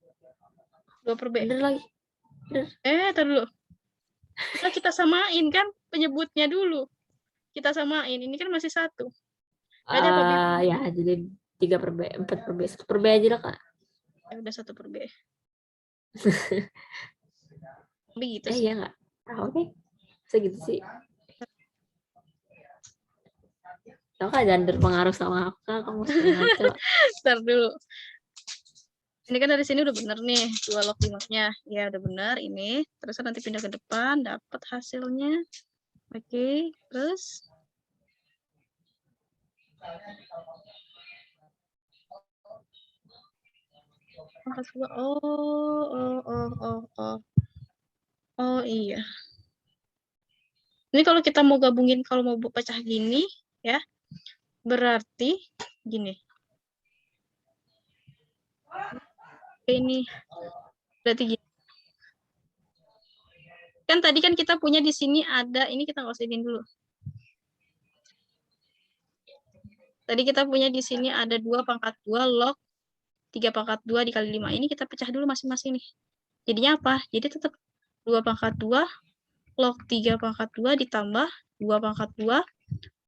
2/B. Bener lagi. Bener. Tar dulu. Kita samain kan penyebutnya dulu. Kita samain. Ini kan masih 1. Berarti apa? Ya, jadi 3/B, 4/B, 1/B aja lah Kak. Ya udah 1/B. Begitu sih. Iya nggak? Oke. Segitu sih. Tahu Kak jangan terpengaruh sama aku Kak, kamu sering ngaco. Ntar dulu. Ini kan dari sini udah bener nih, 2 log 5-nya. Ya udah bener ini. Terus nanti pindah ke depan, dapat hasilnya. Oke, terus oh iya. Ini kalau kita mau gabungin, kalau mau pecah gini, ya, berarti gini. Ini berarti gini. Kan tadi kan kita punya di sini ada, ini kita nggak usah ini dulu. Tadi kita punya di sini ada 2 pangkat 2 log 3 pangkat 2 dikali 5. Ini kita pecah dulu masing-masing nih. Jadinya apa? Jadi tetap 2 pangkat 2 log 3 pangkat 2 ditambah 2 pangkat 2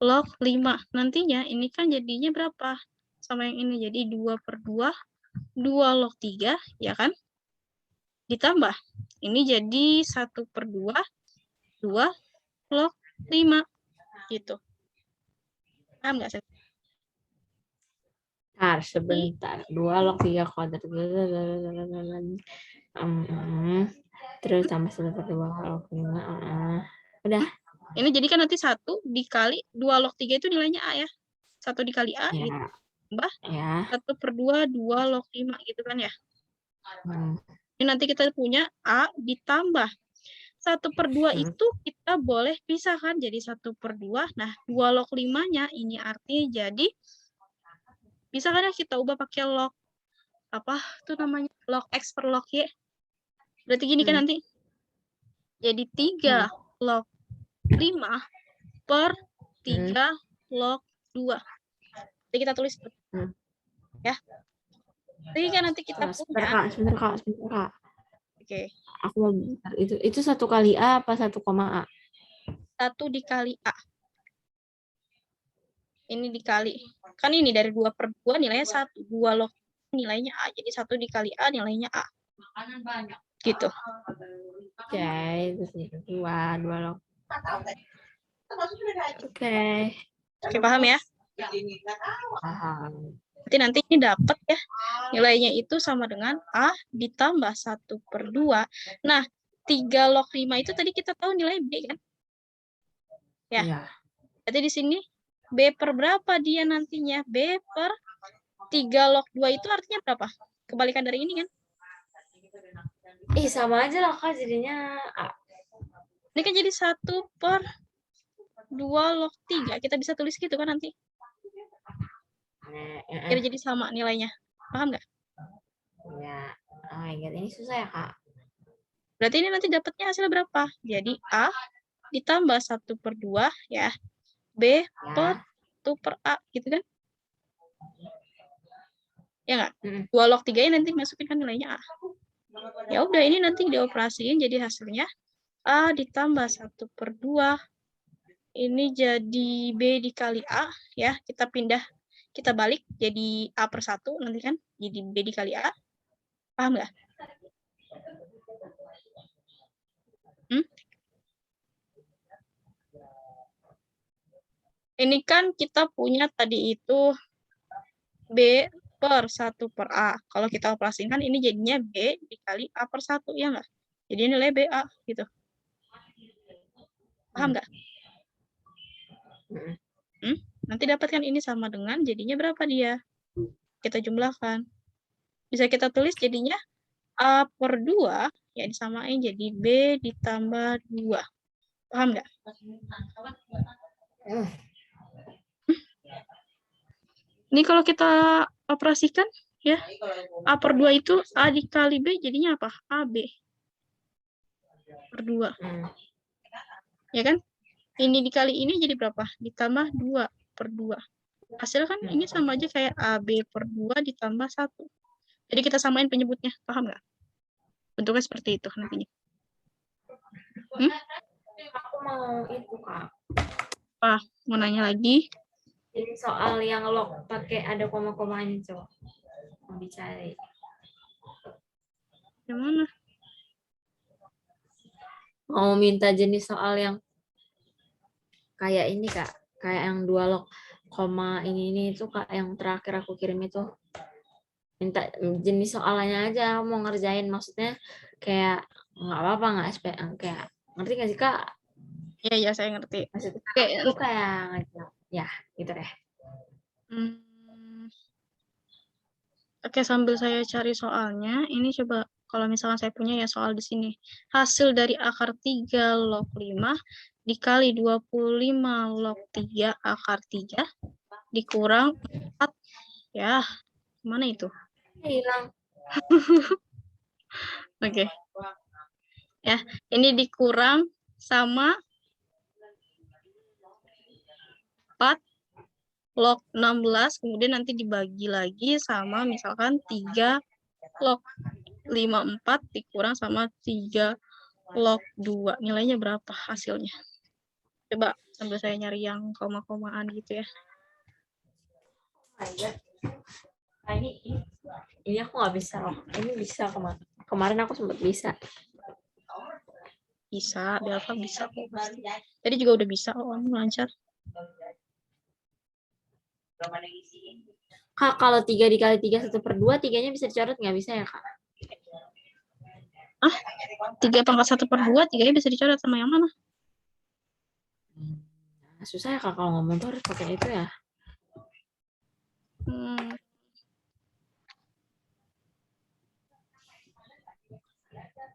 log 5. Nantinya ini kan jadinya berapa? Sama yang ini. Jadi 2/2 2 log 3, ya kan? ditambah. Ini jadi 1/2, 2 log 5. Gitu. Paham nggak? Sebentar. 2 log 3 kuadrat. Terus tambah 1/2 log 5. Udah. Ini jadi kan nanti 1 dikali 2 log 3 itu nilainya A ya. 1 dikali A Ya. ditambah Ya. 1/2 2 log 5 gitu kan ya. Hmm. Ini nanti kita punya A ditambah 1/2 itu kita boleh pisahkan jadi 1/2. Nah, 2 log 5-nya ini artinya jadi bisa kan ya kita ubah pakai log apa tuh namanya? Log X per log Y. Berarti gini kan nanti. Jadi 3 log 5 per 3 log 2. Jadi kita tulis ya. Jadi kan nanti kita punya. Sebentar kak. Oke. Aku mau bentar. Itu 1 kali A apa 1, A? 1 dikali A. Ini dikali. Kan ini dari 2/2 nilainya 1. 2 log nilainya A. Jadi 1 dikali A nilainya A. Makanan banyak. Gitu. Oke, terus 2 log. Oke. Oke, paham ya? Paham. Berarti nanti ini dapat ya. Nilainya itu sama dengan A ditambah 1/2. Nah, 3 log 5 itu tadi kita tahu nilai B kan? Ya. Iya. Berarti di sini B per berapa dia nantinya? B per 3 log 2 itu artinya berapa? Kebalikan dari ini kan? Sama aja lah kak jadinya A. Ini kan jadi 1/2 log 3. Kita bisa tulis gitu kan nanti. Jadi sama nilainya. Paham nggak? Ya. Oh my God, ini susah ya kak. Berarti ini nanti dapatnya hasilnya berapa? Jadi A ditambah 1/2 ya. B per 1 per A gitu kan? Ya nggak? 2 log 3 nanti masukin kan nilainya A. Ya udah ini nanti dioperasiin jadi hasilnya A ditambah 1/2. Ini jadi B dikali A ya. Kita balik jadi A per 1 nanti kan. Jadi B dikali A. Paham nggak? Ini kan kita punya tadi itu B per 1 per A. Kalau kita operasikan ini jadinya B dikali A per 1, ya nggak? Jadi nilai BA gitu. Paham nggak? Nanti dapatkan ini sama dengan jadinya berapa dia? Kita jumlahkan. Bisa kita tulis jadinya A per 2, ya disamain jadi B ditambah 2. Paham nggak? Ini kalau kita operasikan, ya, A per 2 itu A dikali B jadinya apa? AB per 2. Ya kan? Ini dikali ini jadi berapa? Ditambah 2 per 2. Hasil kan ini sama aja kayak AB per 2 ditambah 1. Jadi kita samain penyebutnya. Paham nggak? Bentuknya seperti itu nantinya. Aku mau itu kak. Mau nanya lagi? Ini soal yang log pakai ada koma-komanya coba. Mau dicari. Yang mana? Mau minta jenis soal yang kayak ini kak. Kayak yang 2 log koma ini itu kak yang terakhir aku kirim itu. Minta jenis soalnya aja mau ngerjain, maksudnya kayak nggak apa-apa nggak SPM kayak ngerti nggak sih kak? Iya saya ngerti. Maksudnya aku kayak ngajak ya gitu deh. Oke, sambil saya cari soalnya, ini coba kalau misalkan saya punya ya soal di sini. Hasil dari akar 3 log 5 dikali 25 log 3 akar 3 dikurang 4. Ya, mana itu? Hilang. Oke. Ya, ini dikurang sama 4 log 16, kemudian nanti dibagi lagi sama misalkan 3 log 54 dikurang sama 3 log 2. Nilainya berapa hasilnya? Coba sambil saya nyari yang koma-komaan gitu ya. Ini aku nggak bisa loh. Ini bisa kemana? Kemarin aku sempat bisa. Bisa, Delta bisa kok pasti. Tadi juga udah bisa kok, kamu lancar. Kak, kalau 3 dikali 3 1/2, 3-nya bisa dicoret nggak? Bisa ya, Kak? 3 pangkat 1/2, 3-nya bisa dicoret sama yang mana? Nah, susah ya, Kak, kalau ngomong tuh harus pakai itu ya.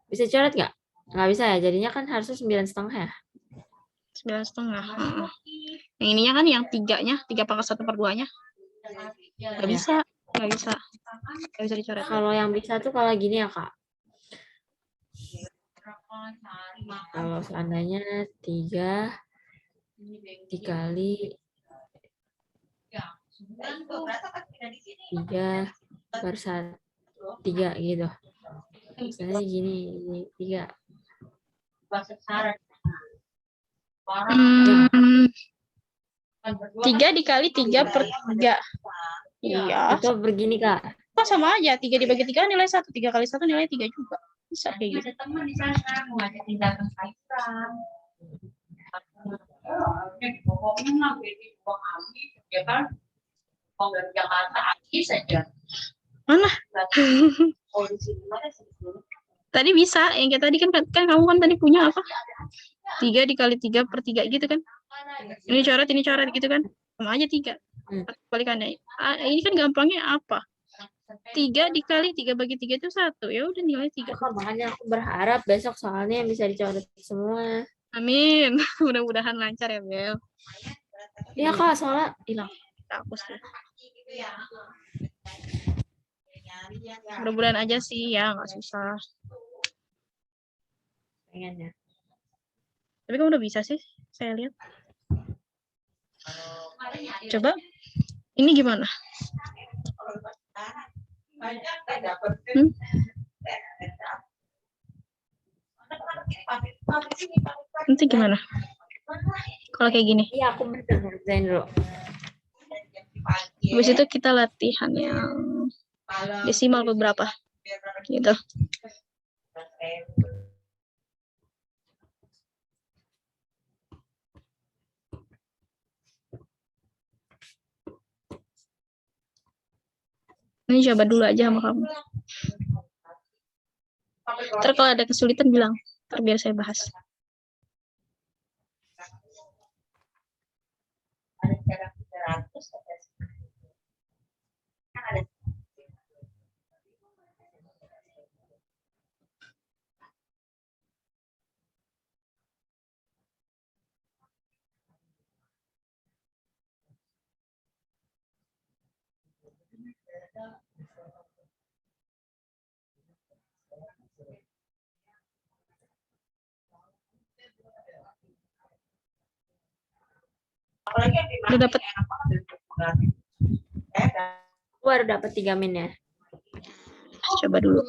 Bisa dicoret nggak? Nggak bisa ya, jadinya kan harusnya 9,5 ya. 9,5. Yang ininya kan yang 3-nya, 3 pangkat 1/2-nya. Nggak bisa, nggak bisa. Nggak bisa dicoret. Kalau yang bisa tuh kalau gini ya, Kak. Kalau seandainya 3 dikali 3 per 3 gitu. Misalnya gini, 3. 3 dikali 3/3. Iya. Atau begini, Kak. Kok sama aja, 3 dibagi 3 nilai 1, 3 kali 1 nilai 3 juga. Bisa kayak gitu. Ada teman di sana mau ngajakin datang sayuran. Pokoknya lah, jadi uang kami, ya kan? Mau dari Jakarta aja saja. Mana? Oh, di sini mana sih? Tadi bisa, yang kayak tadi kan kamu kan tadi punya apa? 3 dikali 3/3 gitu kan? Ini coret gitu kan? Sama aja 3. Balikannya. Ini kan gampangnya apa? 3 dikali 3 bagi 3 itu 1. Ya udah nilai 3. Makanya aku berharap besok soalnya bisa dicoret semua. Amin. Mudah-mudahan lancar ya, Bel. Iya, Kak, soalnya Hilang. Hapus ya. Mudah-mudahan aja sih ya, nggak susah. pengennya. Tapi kamu udah bisa sih, saya lihat. Coba, ini gimana? Nanti gimana? Kalau kayak gini. Iya, aku bener ngerjain dulu. Habis itu kita latihan yang desimal beberapa. Gitu. Ini coba dulu aja sama kamu. Ntar kalau ada kesulitan bilang, ntar biar saya bahas. Udah dapat. Aku baru dapat 3 min ya. Coba dulu.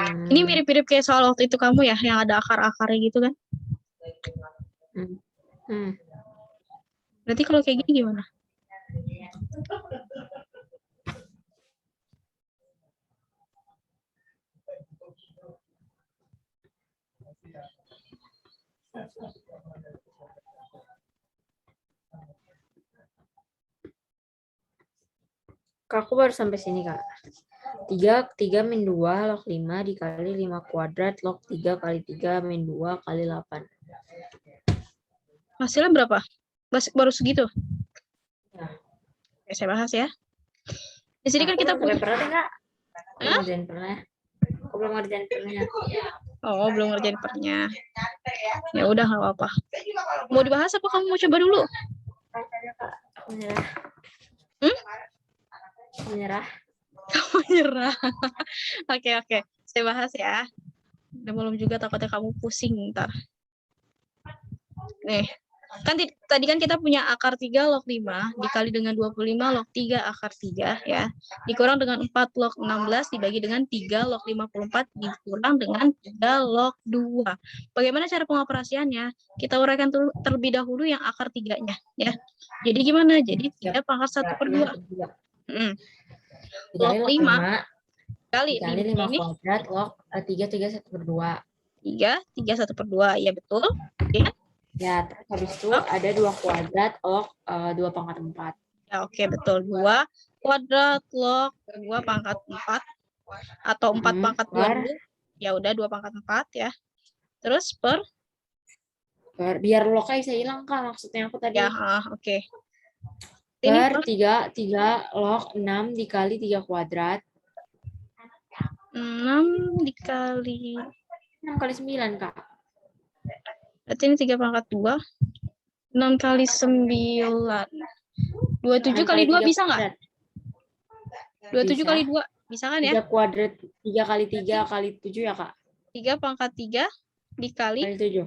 Ini mirip-mirip kayak soal waktu itu kamu ya, yang ada akar-akarnya gitu kan? Berarti kalau kayak gini gimana? Kak, aku baru sampai sini, Kak. 3 min 2 log 5 dikali 5 kuadrat log 3 kali 3 min 2 kali 8. Hasilnya berapa? Baru segitu? Ya. Oke, saya bahas ya. Di sini kan kita punya. Pernah, Kak? Aku belum ngerjain pernah. Aku belum ngerjain pernah. Oh, belum ngerjain pernya. Ya udah, nggak apa-apa. Mau dibahas apa kamu mau coba dulu? Menyerah. Hmm? Menyerah. Kamu nyerah. Oke. Saya bahas ya. Udah malam juga, takutnya kamu pusing ntar. Nih, kan tadi kan kita punya akar 3 log 5 dikali dengan 25 log 3 akar 3 ya. Dikurang dengan 4 log 16 dibagi dengan 3 log 54 dikurang dengan 3 log 2. Bagaimana cara pengoperasiannya? Kita uraikan terlebih dahulu yang akar 3-nya ya. Jadi gimana? Jadi 3 pangkat 1/2. Log 5 kali 5 5 ini kuadrat log 3 1/2. 3 1/2. Ya betul. Oke. Ya, terus habis itu ada 2 kuadrat log 2 pangkat 4. Ya, oke, betul. 2 kuadrat log 2 pangkat 4 atau 4 pangkat 20. Ya udah 2 pangkat 4 ya. Terus biar lognya bisa hilang, Kak, maksudnya aku tadi. Ya, oke. Ini Per 3 log 6 dikali 3 kuadrat. 6 dikali 6 kali 9, Kak. berarti ini 3 pangkat 2. 6 kali 9. 27 kali 2 bisa nggak? 27 kali 2 bisa kan ya? 3 kuadrat 3 kali 3 kali 7 ya, Kak? 3 pangkat 3 dikali 7.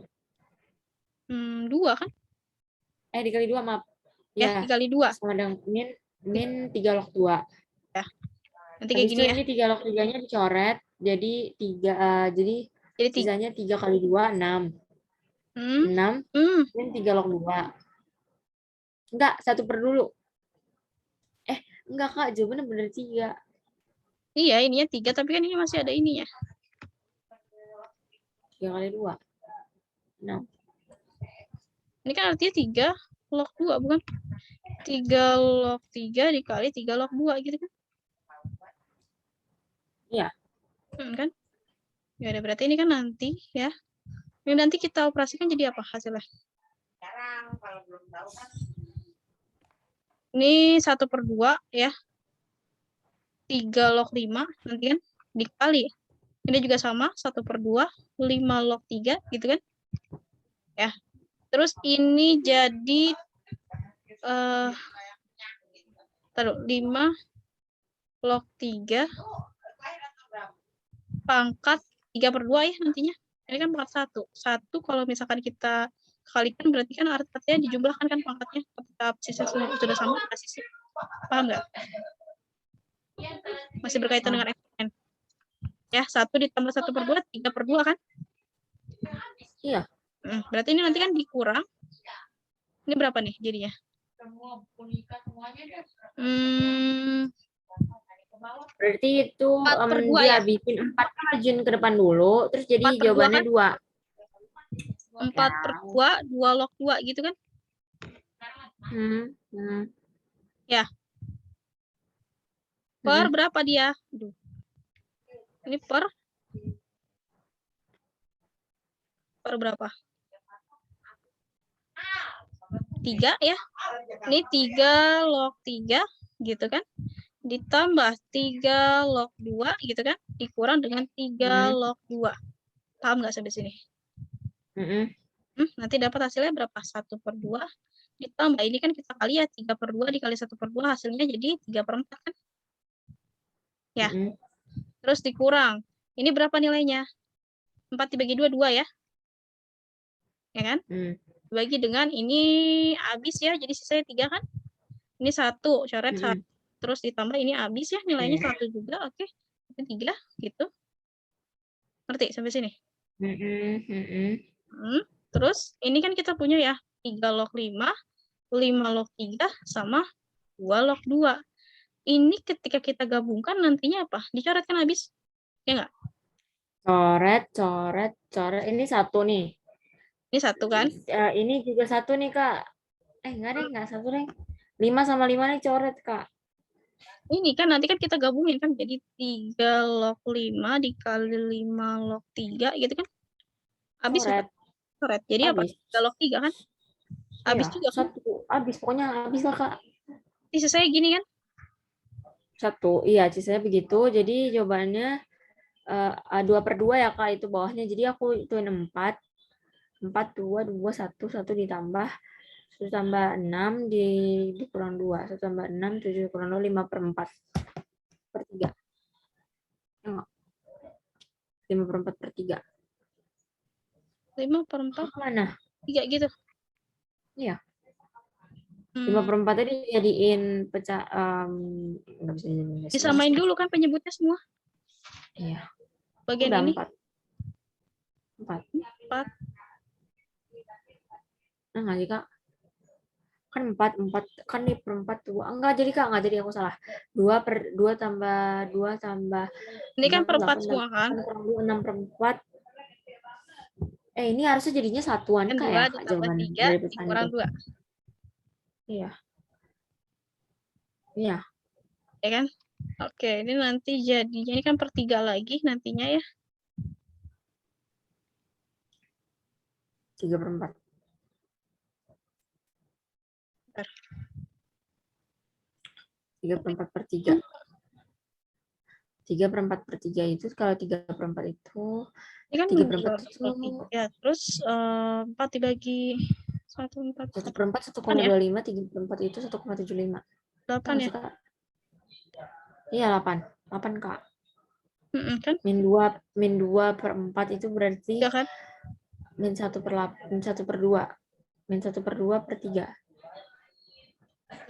2 kan? Dikali 2, maaf. Ya, dikali 2. Sama dengan min 3 log 2. Ya. Nanti kayak gini ya. Ini 3 log 3-nya dicoret. Jadi 3 jadi sisanya 3 kali 2 6. 6 min 3 log 2. Enggak, 1 per dulu. Enggak, Kak, jawabannya benar 3. Iya, ininya 3, tapi kan ini masih ada ininya. 3 kali 2. 6. Ini kan artinya 3 log 2, bukan? 3 log 3 dikali 3 log 2, gitu kan? Iya. Kan? Ya udah, berarti ini kan nanti, ya. Ini nanti kita operasikan jadi apa hasilnya? Ini 1/2, ya. 3 log 5, nanti kan? Dikali. Ini juga sama, 1/2, 5 log 3, gitu kan? Ya. Terus ini jadi 5 log 3 pangkat 3/2 ya nantinya. Ini kan pangkat 1. 1 kalau misalkan kita kalikan berarti kan artinya dijumlahkan kan pangkatnya ketika sisa sudah sama sisi. Paham nggak? Masih berkaitan dengan eksponen. Ya, 1 ditambah 1/2, 3/2 kan? Iya. Berarti ini nanti kan dikurang. Ini berapa nih jadinya? Berarti itu 4/2 dia ya? bikin 4 majuin ke depan dulu, terus jadi jawabannya 2. 4/2, 2 log 2 gitu kan? Ya. Per berapa dia? Ini per berapa? 3 ya. Ini 3 log 3 gitu kan. Ditambah 3 log 2 gitu kan. Dikurang dengan 3 log 2. Paham nggak sampai sini? Nanti dapat hasilnya berapa? 1/2 ditambah ini kan kita kali ya 3/2 dikali 1/2 hasilnya jadi 3/4 kan? Ya. Terus dikurang. Ini berapa nilainya? 4 dibagi 2, 2 ya? Ya kan? Dibagi dengan ini habis ya, jadi sisanya 3 kan? Ini 1, coret 1. Terus ditambah ini habis ya, nilainya 1 juga, oke. Ini 3, gitu. Ngerti sampai sini? Terus ini kan kita punya ya, 3 log 5, 5 log 3, sama 2 log 2. Ini ketika kita gabungkan nantinya apa? Dicoret kan habis? Ya nggak? Coret. Ini 1 nih. Ini 1 kan? Ini juga 1 nih, Kak. Enggak 1 nih. 5 sama 5 nih coret, Kak. Ini kan nanti kan kita gabungin kan, jadi 3 log 5 dikali 5 log 3 gitu kan? Habis coret. Jadi habis. Apa? 3 log 3 kan? Habis juga kan? 1. Habis, pokoknya habis lah, Kak. Sisanya gini kan? 1, iya, sisanya begitu. Jadi jawabannya 2/2 ya Kak, itu bawahnya. Jadi aku ituin 4, 2, 1 ditambah 1 tambah 6 dikurang 2, 1 tambah 6, 7 dikurang 2, 5/4/3. 5/4/3. 5/4 Mana? 3 gitu. Iya. Hmm. 5/4 tadi jadiin pecah. Disamain dulu kan penyebutnya semua. Iya. Bagian Udah ini 4. 4. 4. Nah, nggak sih Kak? Kan 4 kan di per 4 2. Enggak jadi Kak, enggak jadi, aku salah. 2 tambah 2 tambah Ini kan 6, per 4 8, semua kan. 6/4. Ini harusnya jadinya satuan Kan Kak 2 ya, Kak, ditambah jawaban 3 dari pecahan dikurang itu. 2. Iya. Iya. Ya kan? Oke, ini nanti jadinya ini kan per 3 lagi nantinya ya. 3/4. Bentar. 3/4/3. 3/4/3 itu kalau 3/4 itu Ini kan 3/4 itu 3. Terus 4 dibagi 1, 4. 1/4 8 ya? 1,25, 3/4 itu 1,75. 8 ya? Iya 8. 8 Kak. Kan? Min 2/4 itu berarti 3 kan? min 1/8, min 1/2. Min 1/2/3.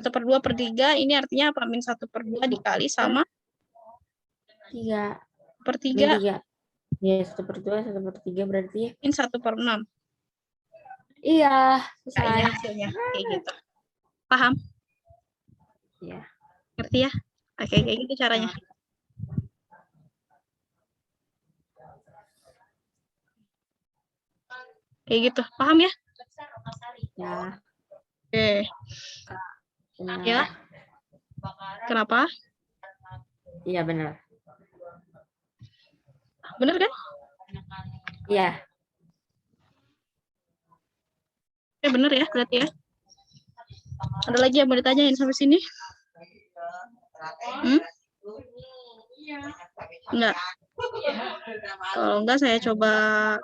1/2/3 ini artinya apa? Min 1/2 dikali sama 3. per Min 3 3. Ya, 1/2, 1/3 berarti. min 1/6. Iya, Nah, ini selesai. hasilnya kayak gitu. Paham? Iya. Ngerti ya? Oke, kayak gitu caranya. Kayak gitu. Paham ya? Ya. Oke. Benar. Ya. Kenapa? Iya, benar. Benar kan? Iya. Benar ya, berarti ya. Ada lagi yang mau ditanyain sampai sini? Enggak. Kalau enggak, saya coba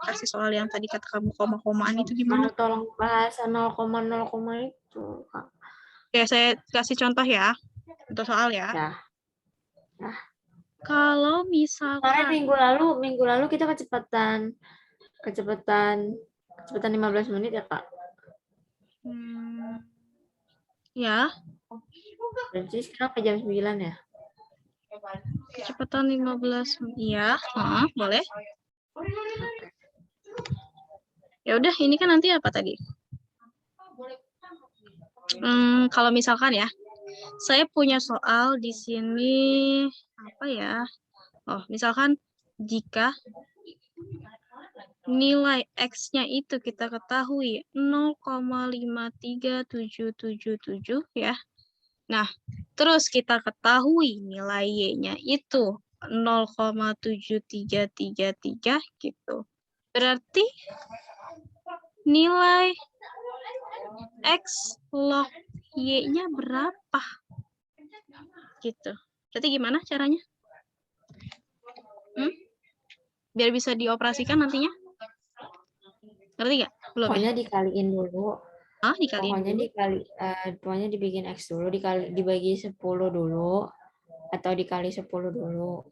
kasih soal yang tadi kata kamu koma-komaan itu gimana? Tolong bahasa 0,0 itu, Kak. Oke, saya kasih contoh ya. Untuk soal ya. Ya. Kalau misalkan Kemarin minggu lalu kita kecepatan 15 menit ya, Kak. Ya. Berarti sekarang ke jam 9 ya? Kecepatan 15. Iya, boleh. Ya udah, ini kan nanti apa tadi? Kalau misalkan ya, saya punya soal di sini apa ya? Oh, misalkan jika nilai X-nya itu kita ketahui 0,53777 ya. Nah, terus kita ketahui nilai Y-nya itu 0,7333 gitu. Berarti nilai X log Y-nya berapa? Gitu. Berarti gimana caranya? Biar bisa dioperasikan nantinya? Ngerti nggak? Belum Pokoknya ya? dikaliin dulu. Dikaliin dulu. Pokoknya dibikin X dulu, dibagi 10 dulu, atau dikali 10 dulu.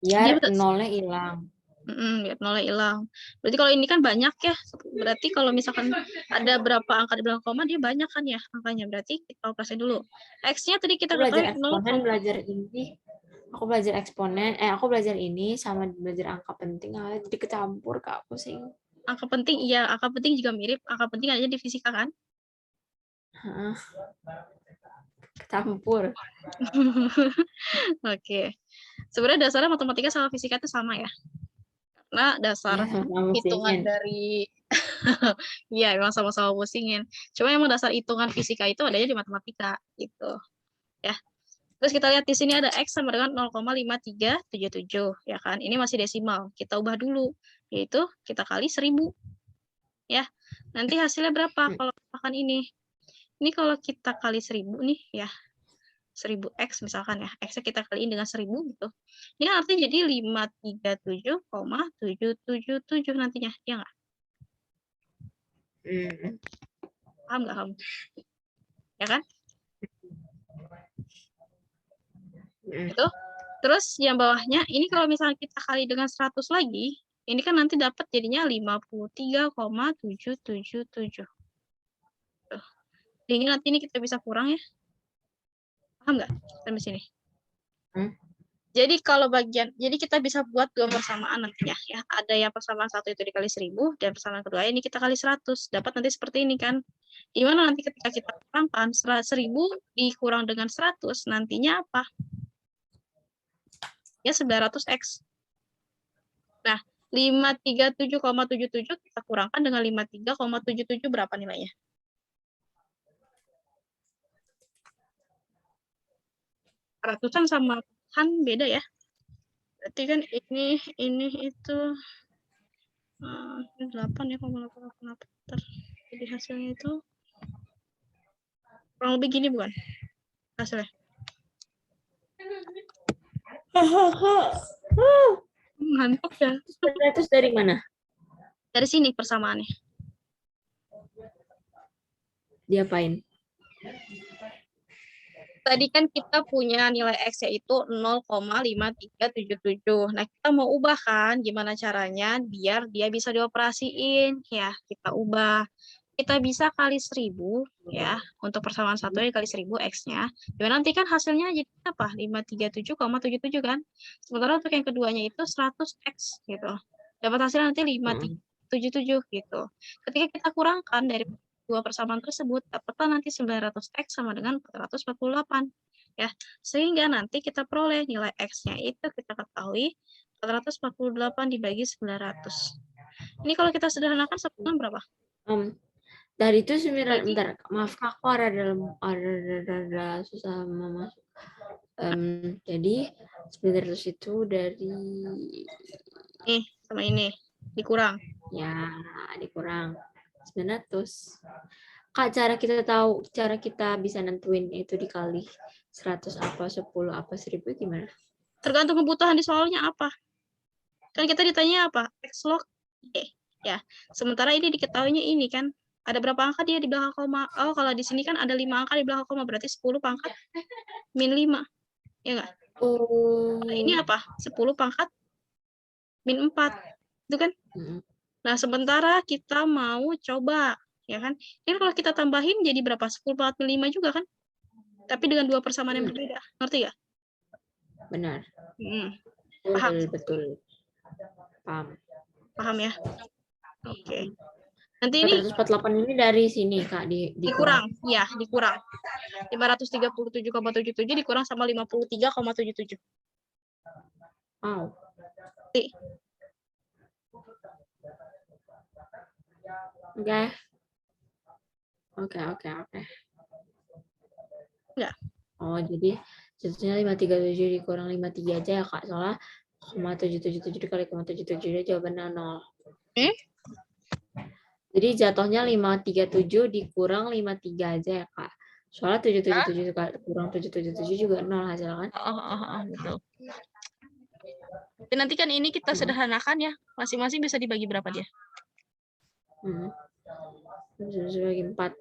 Biar nolnya hilang. Biar nolnya hilang. Berarti kalau ini kan banyak ya. Berarti kalau misalkan ada berapa angka di belakang koma, dia banyak kan ya angkanya. Berarti kita operasi dulu. X-nya tadi kita Belajar ketahui eksponen, belajar ini. Aku belajar eksponen, aku belajar ini sama belajar angka penting, jadi kecampur, Kak, pusing. Angka penting, iya, angka penting juga mirip. Angka penting aja di fisika kan? Kecampur. Oke. Sebenarnya dasarnya matematika sama fisika itu sama ya. Karena dasar hitungan dari iya, memang sama-sama pusingin. Cuma emang dasar hitungan fisika itu adanya di matematika gitu. Ya. Terus kita lihat di sini ada X sama dengan 0,5377 ya kan. Ini masih desimal. Kita ubah dulu, yaitu kita kali 1000. Ya. Nanti hasilnya berapa kalau misalkan ini? Ini kalau kita kali 1000 nih ya. 1000x misalkan ya. X-nya kita kaliin dengan 1000 gitu. Ini kan artinya jadi 537,777 nantinya. Ya nggak? Paham nggak kamu? Ya kan? Itu. Terus yang bawahnya, ini kalau misalnya kita kali dengan 100 lagi, ini kan nanti dapat jadinya 53,777. Tuh. Jadi nanti ini kita bisa kurang ya. Paham nggak? Sampai sini. Jadi kalau jadi kita bisa buat dua persamaan nantinya ya. Ada yang persamaan satu itu dikali 1000 dan persamaan kedua ini kita kali 100. Dapat nanti seperti ini kan. Di mana nanti ketika kita kurangkan 1000 dikurang dengan 100 nantinya apa? Ya 900x. Nah, 537,77 kita kurangkan dengan 53,77 berapa nilainya? Ratusan sama kan beda ya. Berarti kan ini itu 8 ya, 8. Jadi hasilnya itu kurang lebih gini bukan? Hasilnya. Ngantuk ya. 900 dari mana? Dari sini persamaannya. Diapain? Tadi kan kita punya nilai X-nya itu 0,5377. Nah, kita mau ubah kan gimana caranya biar dia bisa dioperasiin. Ya, kita ubah. Kita bisa kali 1000 ya. Untuk persamaan satunya kali 1000 X-nya. Dimana nanti kan hasilnya jadi apa? 537,77 kan. Sementara untuk yang keduanya itu 100X gitu. Dapat hasilnya nanti 5377 gitu. Ketika kita kurangkan dari dua persamaan tersebut, dapatlah nanti 900x sama dengan 448. Ya, sehingga nanti kita peroleh nilai x-nya itu kita ketahui 448 dibagi 900. Ini kalau kita sederhanakan sama berapa? Dari itu 9, bentar, maaf Kak, aku ada susah masuk. Jadi 900 itu dari sama ini dikurang. Ya, dikurang 900. Kak, cara kita bisa nentuin itu dikali 100 apa, 10 apa, 1000 gimana? Tergantung kebutuhan di soalnya apa. Kan kita ditanya apa? X log Y. Ya. Sementara ini diketahuinya ini kan. Ada berapa angka dia di belakang koma? Oh, kalau di sini kan ada 5 angka di belakang koma. Berarti 10 pangkat min 5. Ya nggak? Nah, ini apa? 10 pangkat min 4. Itu kan? Nah, sementara kita mau coba. Ya kan? Ini kalau kita tambahin jadi berapa? 10 pangkat min 5 juga kan? Tapi dengan dua persamaan yang berbeda. Ngerti ya? Benar. Paham? Betul. Paham. Paham ya? Oke. Nanti ini 448 ini dari sini Kak dikurang. Ya, dikurang. 537,77 dikurang sama 53,77. Wow. Oke. Enggak. Oh, jadi jatuhnya 537 dikurang 53 aja ya Kak. Soalnya 0,777 dikali 0,777 jawabannya 0. Jadi jatuhnya 537 dikurang 53 aja ya Kak. Soalnya 777 kurang 777 juga 0 hasilnya kan. Betul. Dan nanti kan ini kita sederhanakan ya. Masing-masing bisa dibagi berapa dia? Bisa dibagi 4. 4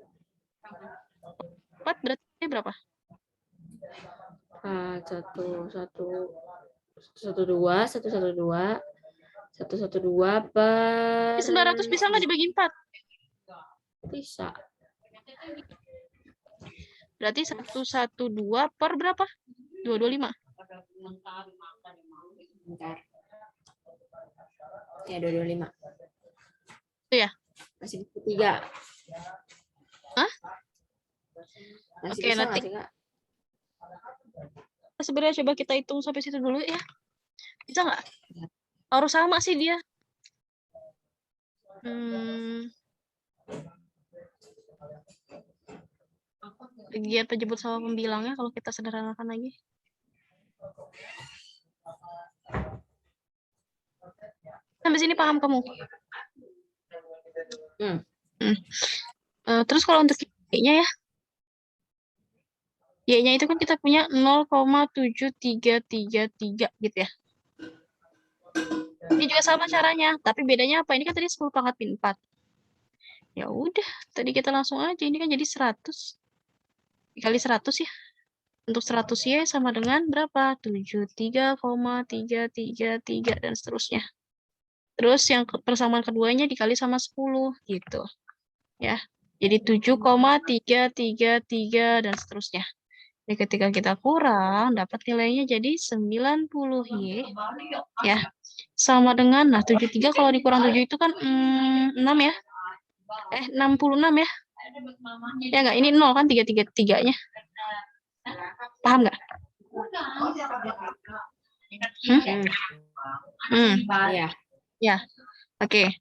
berarti berapa? 112 per 900 bisa nggak dibagi 4? Bisa. Berarti 112 per berapa? 225. Bentar. Ya, 225. Itu ya? Masih 3. Hah? Oke, nanti. Sebenarnya coba kita hitung sampai situ dulu ya. Bisa nggak? Harus sama sih dia. Dia terjebak sama pembilangnya kalau kita sederhanakan lagi. Sampai sini paham kamu? Terus kalau untuk Y-nya ya? Y-nya itu kan kita punya 0,7333 gitu ya. Ini juga sama caranya, tapi bedanya apa? Ini kan tadi 10 pangkat min 4. Ya udah, tadi kita langsung aja. Ini kan jadi 100. Dikali 100 ya. Untuk 100 Y sama dengan berapa? 73,333 dan seterusnya. Terus yang persamaan keduanya dikali sama 10 gitu. Ya. Jadi 7,333 dan seterusnya. Jadi ketika kita kurang, dapat nilainya jadi 90 Y. Ya. Sama dengan, nah 73 kalau dikurang 7 itu kan 6 ya. 66 ya. Ya enggak, ini 0 kan 333-nya. Paham nggak? Iya. Ya, oke.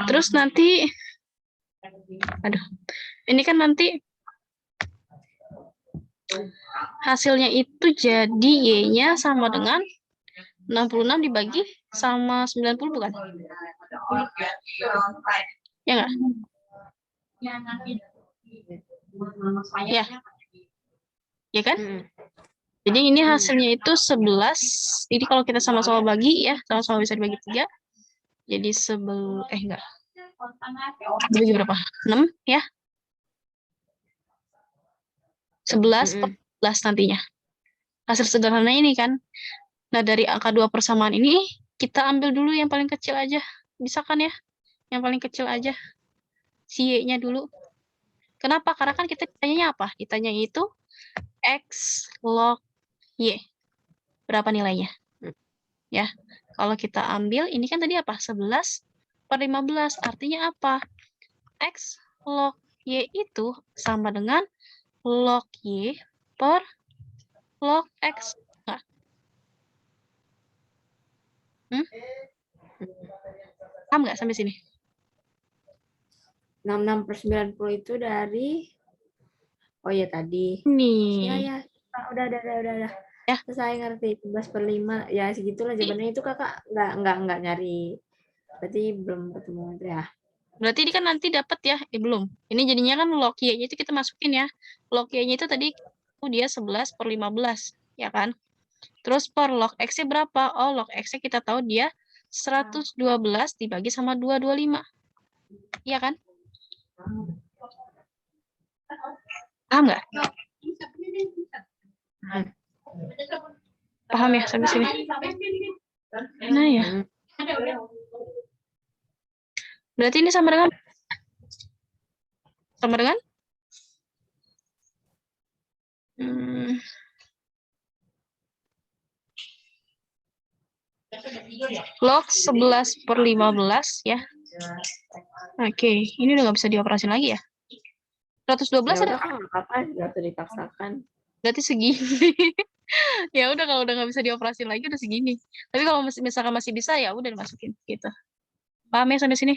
Terus nanti, aduh, ini kan nanti hasilnya itu jadi Y-nya sama dengan 66 dibagi sama 90 bukan? Ya nggak? Ya. Ya kan? Jadi ini hasilnya itu 11. Jadi kalau kita sama-sama bagi ya, sama-sama bisa dibagi 3. Jadi enggak. Dibagi berapa? 6 ya. 11 per 11 nantinya. Hasil sederhana ini kan. Nah, dari angka 2 persamaan ini, kita ambil dulu yang paling kecil aja. Bisa kan ya? Yang paling kecil aja. Si Y-nya dulu. Kenapa? Karena kan kita ditanya apa? Ditanya itu X log Y. Berapa nilainya? Ya. Kalau kita ambil, ini kan tadi apa? 11 per 15. Artinya apa? X log Y itu sama dengan log Y per log X. Nggak? Paham nggak sampai sini? 66 per 90 itu dari, oh ya tadi. Nih. Ya. Udah. Ya. Saya ngerti, 11 per 5. Ya segitulah jawabannya itu kakak nggak nyari. Berarti belum ketemu ya. Berarti ini kan nanti dapat ya, belum. Ini jadinya kan log Y-nya itu kita masukin ya. Log Y-nya itu tadi dia 11 per 15, ya kan? Terus per log X-nya berapa? Oh, log X-nya kita tahu dia 112 dibagi sama 225. Iya kan? Paham nggak? Paham ya sampai sini? Nah ya. Berarti ini sama dengan? Sama dengan? Log 11 per 15 ya. Oke, ini udah nggak bisa dioperasiin lagi ya. 112 Ya ada? udah kan apa-apa, nggak usah dipaksakan. Berarti segini. Ya udah kalau udah nggak bisa dioperasiin lagi udah segini. Tapi kalau misalkan masih bisa ya udah dimasukin gitu. Paham ya sampai sini?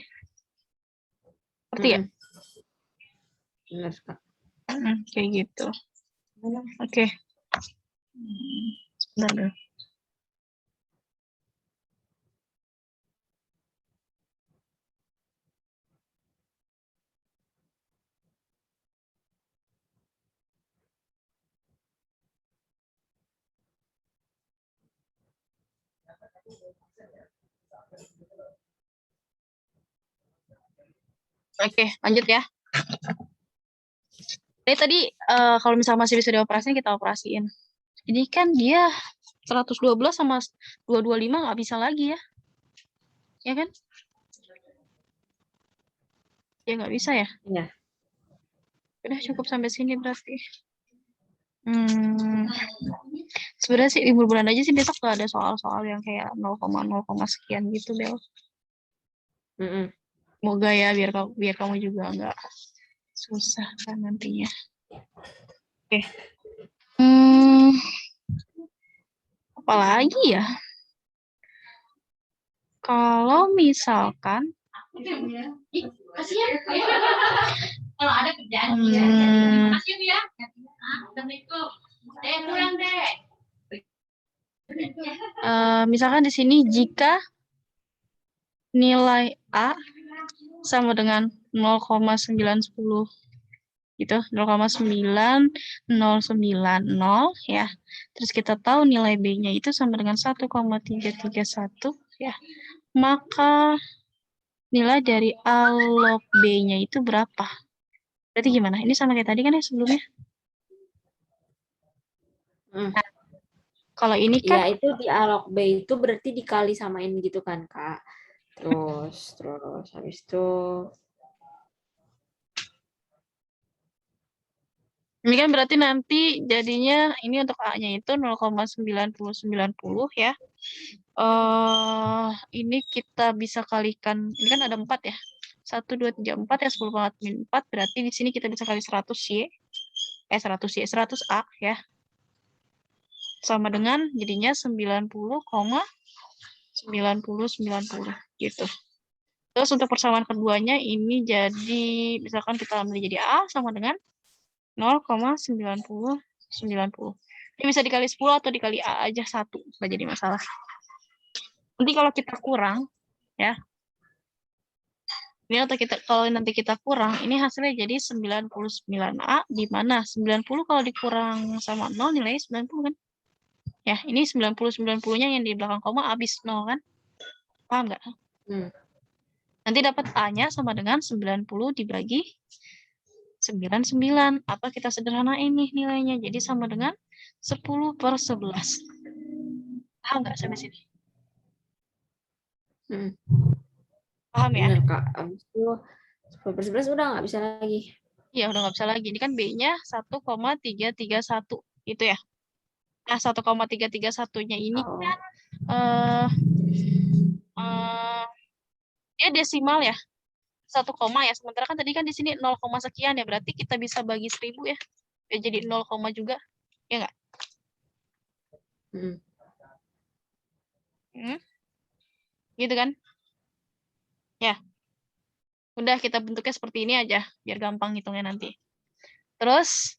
Ngerti ya? Benar, Kak. Kayak gitu. Oke. Sebentar dulu. Oke, lanjut ya. Tadi kalau misalnya masih bisa dioperasiin, kita operasiin. Ini kan dia 112 sama 225 nggak bisa lagi ya. Ya kan? Ya nggak bisa ya? Iya. Udah cukup sampai sini berarti. Sebenarnya sih libur bulan aja sih, besok gak ada soal-soal yang kayak 0,0 sekian gitu, Bel. Semoga ya biar kamu juga nggak susah kan nantinya. Oke. Apalagi ya? Kalau misalkan Kalau ada kerjaan kasih ya. Assalamualaikum. Pulang deh. Misalkan di sini jika nilai A sama dengan 0,910 gitu, 0,9090 ya. Terus kita tahu nilai B-nya itu sama dengan 1,331 ya. Maka nilai dari A log B-nya itu berapa? Berarti gimana? Ini sama kayak tadi kan ya sebelumnya? Hmm. Kalau ini Ya, kan itu di A log B itu berarti dikali samain gitu kan, Kak. Terus habis itu ini kan berarti nanti jadinya ini untuk A-nya itu 0,9090 ya. Ini kita bisa kalikan, ini kan ada 4 ya. 1, 2, 3, 4 ya, 10 pangkat min 4. Berarti di sini kita bisa kali 100Y. 100A ya. Sama dengan jadinya 90,9090 gitu. Terus untuk persamaan keduanya ini jadi, misalkan kita ambil jadi A sama dengan 0,9090. Ini bisa dikali 10 atau dikali A aja 1, nggak jadi masalah. Nanti kalau kita kurang, ya, ini atau kalau nanti kita kurang, ini hasilnya jadi 99A, di mana 90 kalau dikurang sama 0 nilainya 90 kan? Ya, ini 90-90-nya yang di belakang koma habis 0 kan? Paham nggak? Nanti dapat A-nya sama dengan 90 dibagi 99. Apa kita sederhanain nih nilainya? Jadi sama dengan 10/11. Paham nggak sampai sini? Paham ya? bener, Kak. Habis itu 10/11 udah nggak bisa lagi. Iya, udah nggak bisa lagi. Ini kan B-nya 1,331. Gitu ya. Nah, 1,331-nya ini Oh. kan dia desimal ya. 1 koma ya. Sementara kan tadi kan di sini 0, sekian ya. Berarti kita bisa bagi 1000 ya. Ya jadi 0, juga. Ya nggak? Gitu kan? Ya. Udah kita bentuknya seperti ini aja. Biar gampang hitungnya nanti. Terus,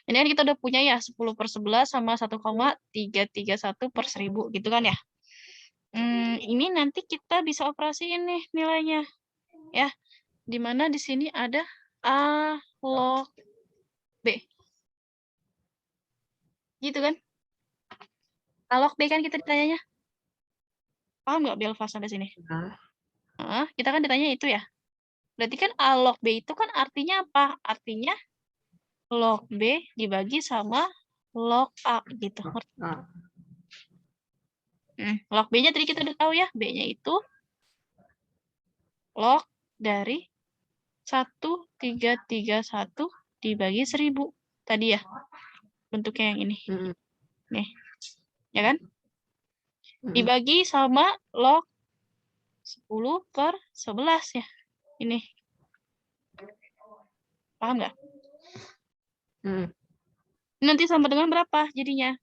ini kan kita udah punya ya 10/11 sama 1,331/1000 gitu kan ya. Ini nanti kita bisa operasiin nih nilainya. Ya. Dimana di sini ada A log B. Gitu kan? A log B kan kita ditanyanya. Paham nggak Belva sampai sini? Kita kan ditanya itu ya. Berarti kan A log B itu kan artinya apa? Artinya log B dibagi sama log A gitu. Log B-nya tadi kita udah tahu ya. B-nya itu log dari 1331 dibagi 1000. Tadi ya. Bentuknya yang ini. Nih. Ya kan? Dibagi sama log 10/11 ya. Ini. Paham nggak? Nanti sama dengan berapa jadinya?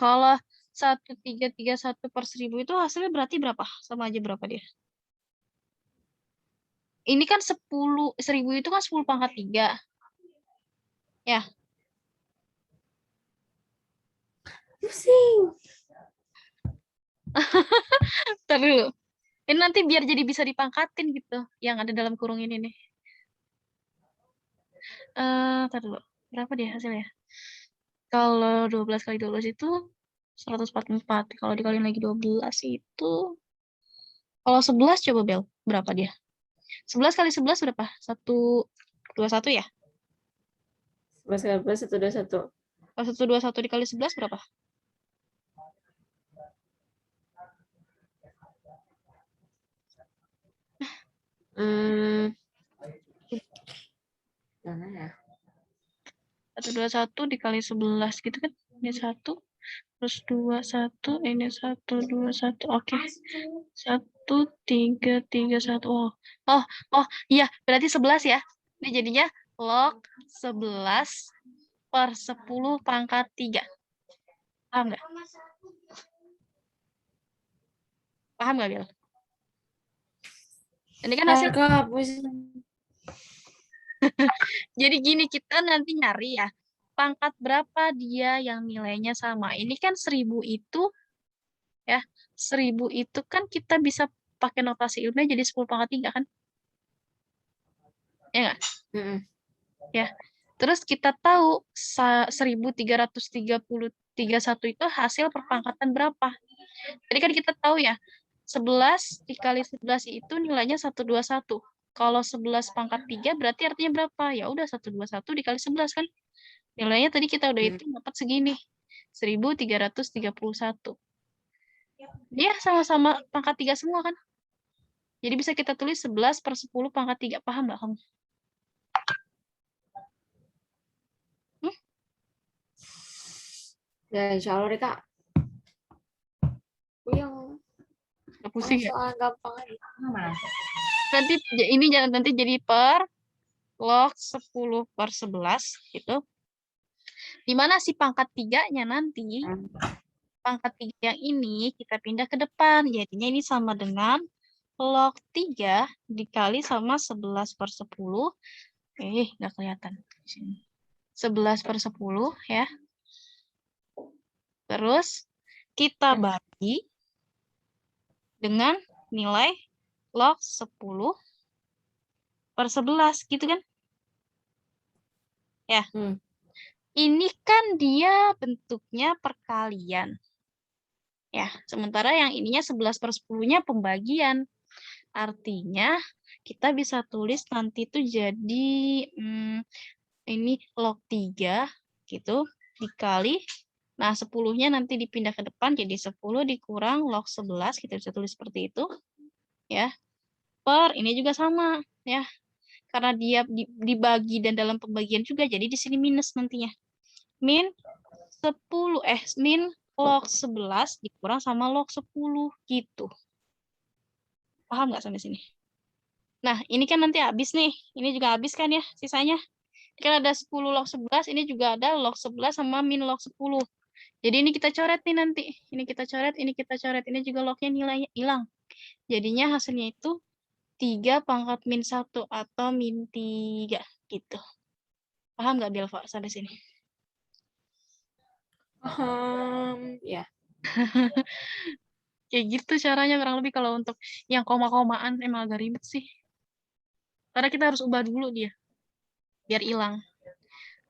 Kalau 1331/1000 itu hasilnya berarti berapa? Sama aja berapa dia? Ini kan 1000 itu kan 10 pangkat 3. Ya. Pusing. Ntar dulu. Ini nanti biar jadi bisa dipangkatin gitu. Yang ada dalam kurung ini nih. Ntar dulu. Berapa dia hasilnya? Kalau 12 kali 12 itu 144. Kalau dikaliin lagi 12 itu... Kalau 11 coba Bel. Berapa dia? 11 kali 11 berapa? 121 ya? 11 kali 11, 121. Kalau 121 dikali 11 berapa? Mana ya? 121 dikali 11 gitu kan? Ini 1, terus 21, ini 1, 21. Oke. 1331. Oh, iya, berarti 11 ya. Ini jadinya log 11/10 pangkat 3. Paham nggak? Paham nggak, Bel? Ini kan hasil. Jadi gini, kita nanti nyari ya. Pangkat berapa dia yang nilainya sama. Ini kan 1000 itu, ya, 1000 itu kan kita bisa pakai notasi ilmiah jadi 10 pangkat 3 kan? Ya nggak? Mm-mm. Ya. Terus kita tahu 1331 itu hasil perpangkatan berapa? Jadi kan kita tahu ya, 11 dikali 11 itu nilainya 121. Kalau 11 pangkat 3 berarti artinya berapa? Ya udah 121 dikali 11 kan. Nilainya tadi kita udah hitung dapat segini. 1331. Dia sama-sama pangkat 3 semua kan? Jadi bisa kita tulis 11/10 pangkat 3. Paham nggak kamu? Ya, insya Allah deh, Kak. Yang Nggak pusing ya? soal gampang aja. Nanti ini jangan nanti jadi per log 10/11 gitu. Dimana si pangkat 3-nya nanti, pangkat 3 yang ini kita pindah ke depan. Jadinya ini sama dengan log 3 dikali sama 11/10. Nggak kelihatan. 11/10 ya. Terus kita bagi dengan nilai log 10/11 gitu kan? Ya. Ini kan dia bentuknya perkalian. Ya, sementara yang ininya 11/10-nya pembagian. Artinya kita bisa tulis nanti tuh jadi ini log 3 gitu dikali. Nah, 10-nya nanti dipindah ke depan jadi 10 dikurang log 11, kita bisa tulis seperti itu. Ya. Per ini juga sama ya. Karena dia dibagi dan dalam pembagian juga jadi di sini minus nantinya. Min log 11 dikurang sama log 10 gitu. Paham nggak sampai sini? Nah, ini kan nanti habis nih. Ini juga habis kan ya sisanya. Ini kan ada 10 log 11, ini juga ada log 11 sama min log 10. Jadi ini kita coret nih nanti. Ini kita coret, ini kita coret. Ini juga lognya nilainya hilang. Jadinya hasilnya itu 3 pangkat min 1 atau min 3 gitu. Paham nggak Belva sampai sini? Ya. Kayak gitu caranya kurang lebih kalau untuk yang koma-komaan emang agak ribet sih. Karena kita harus ubah dulu dia. Biar hilang.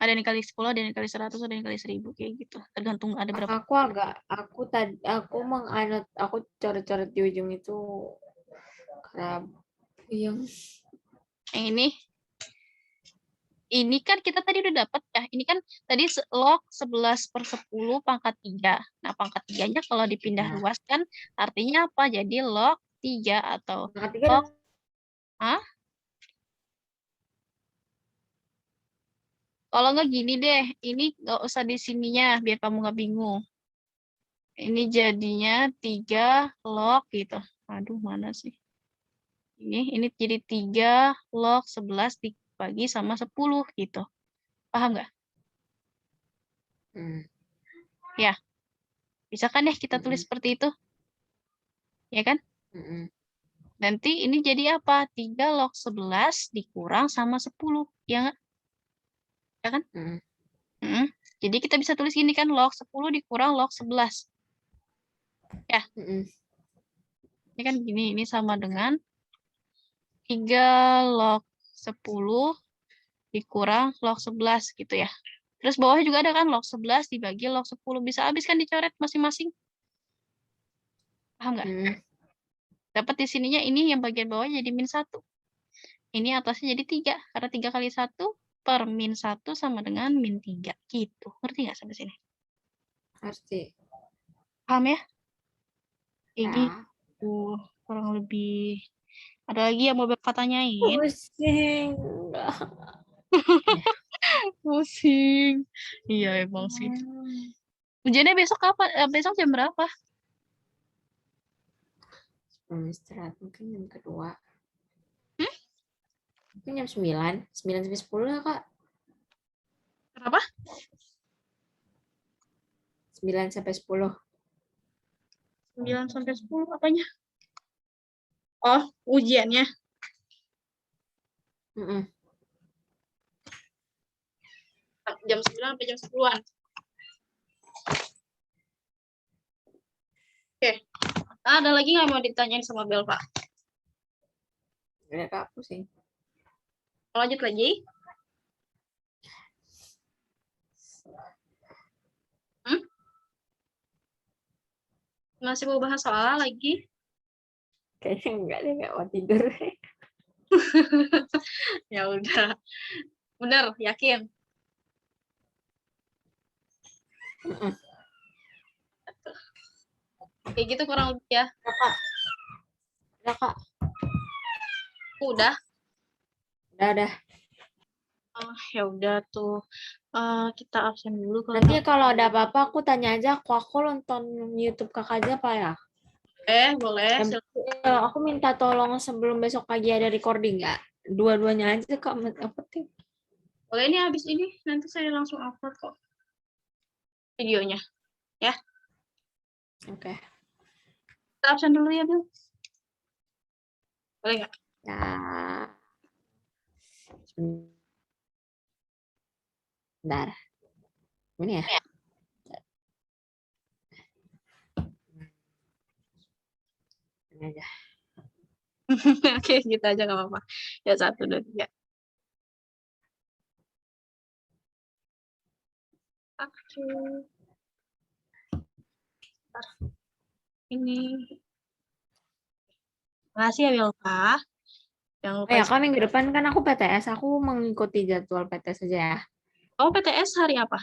Ada yang kali 10, ada yang kali 100, ada yang kali 1000 kayak gitu. Tergantung ada berapa. Aku coret-coret di ujung itu karena yang ini kan kita tadi udah dapat ya. Ini kan tadi log 11/10 pangkat 3. Nah, pangkat 3-nya kalau dipindah luas kan artinya apa? Jadi log 3 atau log Kalau nggak gini deh, ini nggak usah di sininya biar kamu nggak bingung. Ini jadinya 3 log gitu. Aduh, mana sih? Ini jadi 3 log 11 dibagi sama 10 gitu. Paham nggak? Ya. Bisa kan ya kita tulis seperti itu? Ya kan? Nanti ini jadi apa? 3 log 11 dikurang sama 10. Ya nggak? Ya kan? Jadi kita bisa tulis gini kan, log 10 dikurang log 11. Ya. Ini kan gini, ini sama dengan 3 log 10 dikurang log 11 gitu ya. Terus bawahnya juga ada kan log 11 dibagi log 10. Bisa habis kan dicoret masing-masing. Paham nggak? Dapat di sininya ini yang bagian bawahnya jadi min 1. Ini atasnya jadi 3. Karena 3 kali 1 per min 1 sama dengan min 3. Gitu. Ngerti nggak sampai sini? Ngerti. Paham ya? Ini kurang lebih. Ada lagi yang mau Bapak tanyain? Pusing. Pusing. Iya emang sih. Ujiannya besok kapan? Besok jam berapa? Istirahat mungkin jam kedua. Mungkin jam 9. 9 sampai 10 ya, Kak. Kenapa? 9 sampai 10. 9 sampai 10 apanya? Oh, ujiannya. Jam 9 sampai jam 10-an. Oke. Ada lagi nggak mau ditanyain sama Belva? Udah Kak, pusing. Lanjut lagi. Masih mau bahas soal lagi? Kayaknya enggak deh, enggak mau tidur. Ya udah. Bener, yakin. Mm-mm. Kayak gitu kurang lebih ya. Kakak. Udah Kak. Udah. Udah. Oh, ya udah tuh. Kita absen dulu kalau Nanti kalau ada apa-apa aku tanya aja. Aku nonton YouTube Kakak aja Pak ya. boleh. Aku minta tolong sebelum besok pagi ada recording nggak? Dua-duanya aja Kak, yang penting. Boleh ini habis ini nanti saya langsung upload kok videonya. Ya. Oke. Kita absen dulu ya, Bil. Boleh nggak? Ya. Bentar. Ini ya. Ini aja. Oke, gitu aja nggak apa-apa. Ya 1, 2, 3. Oke. Bentar. Ini. Makasih ya, Belva. Jangan lupa. Oh ya, Kak, minggu depan kan aku PTS. Aku mengikuti jadwal PTS aja ya. Oh, PTS hari apa?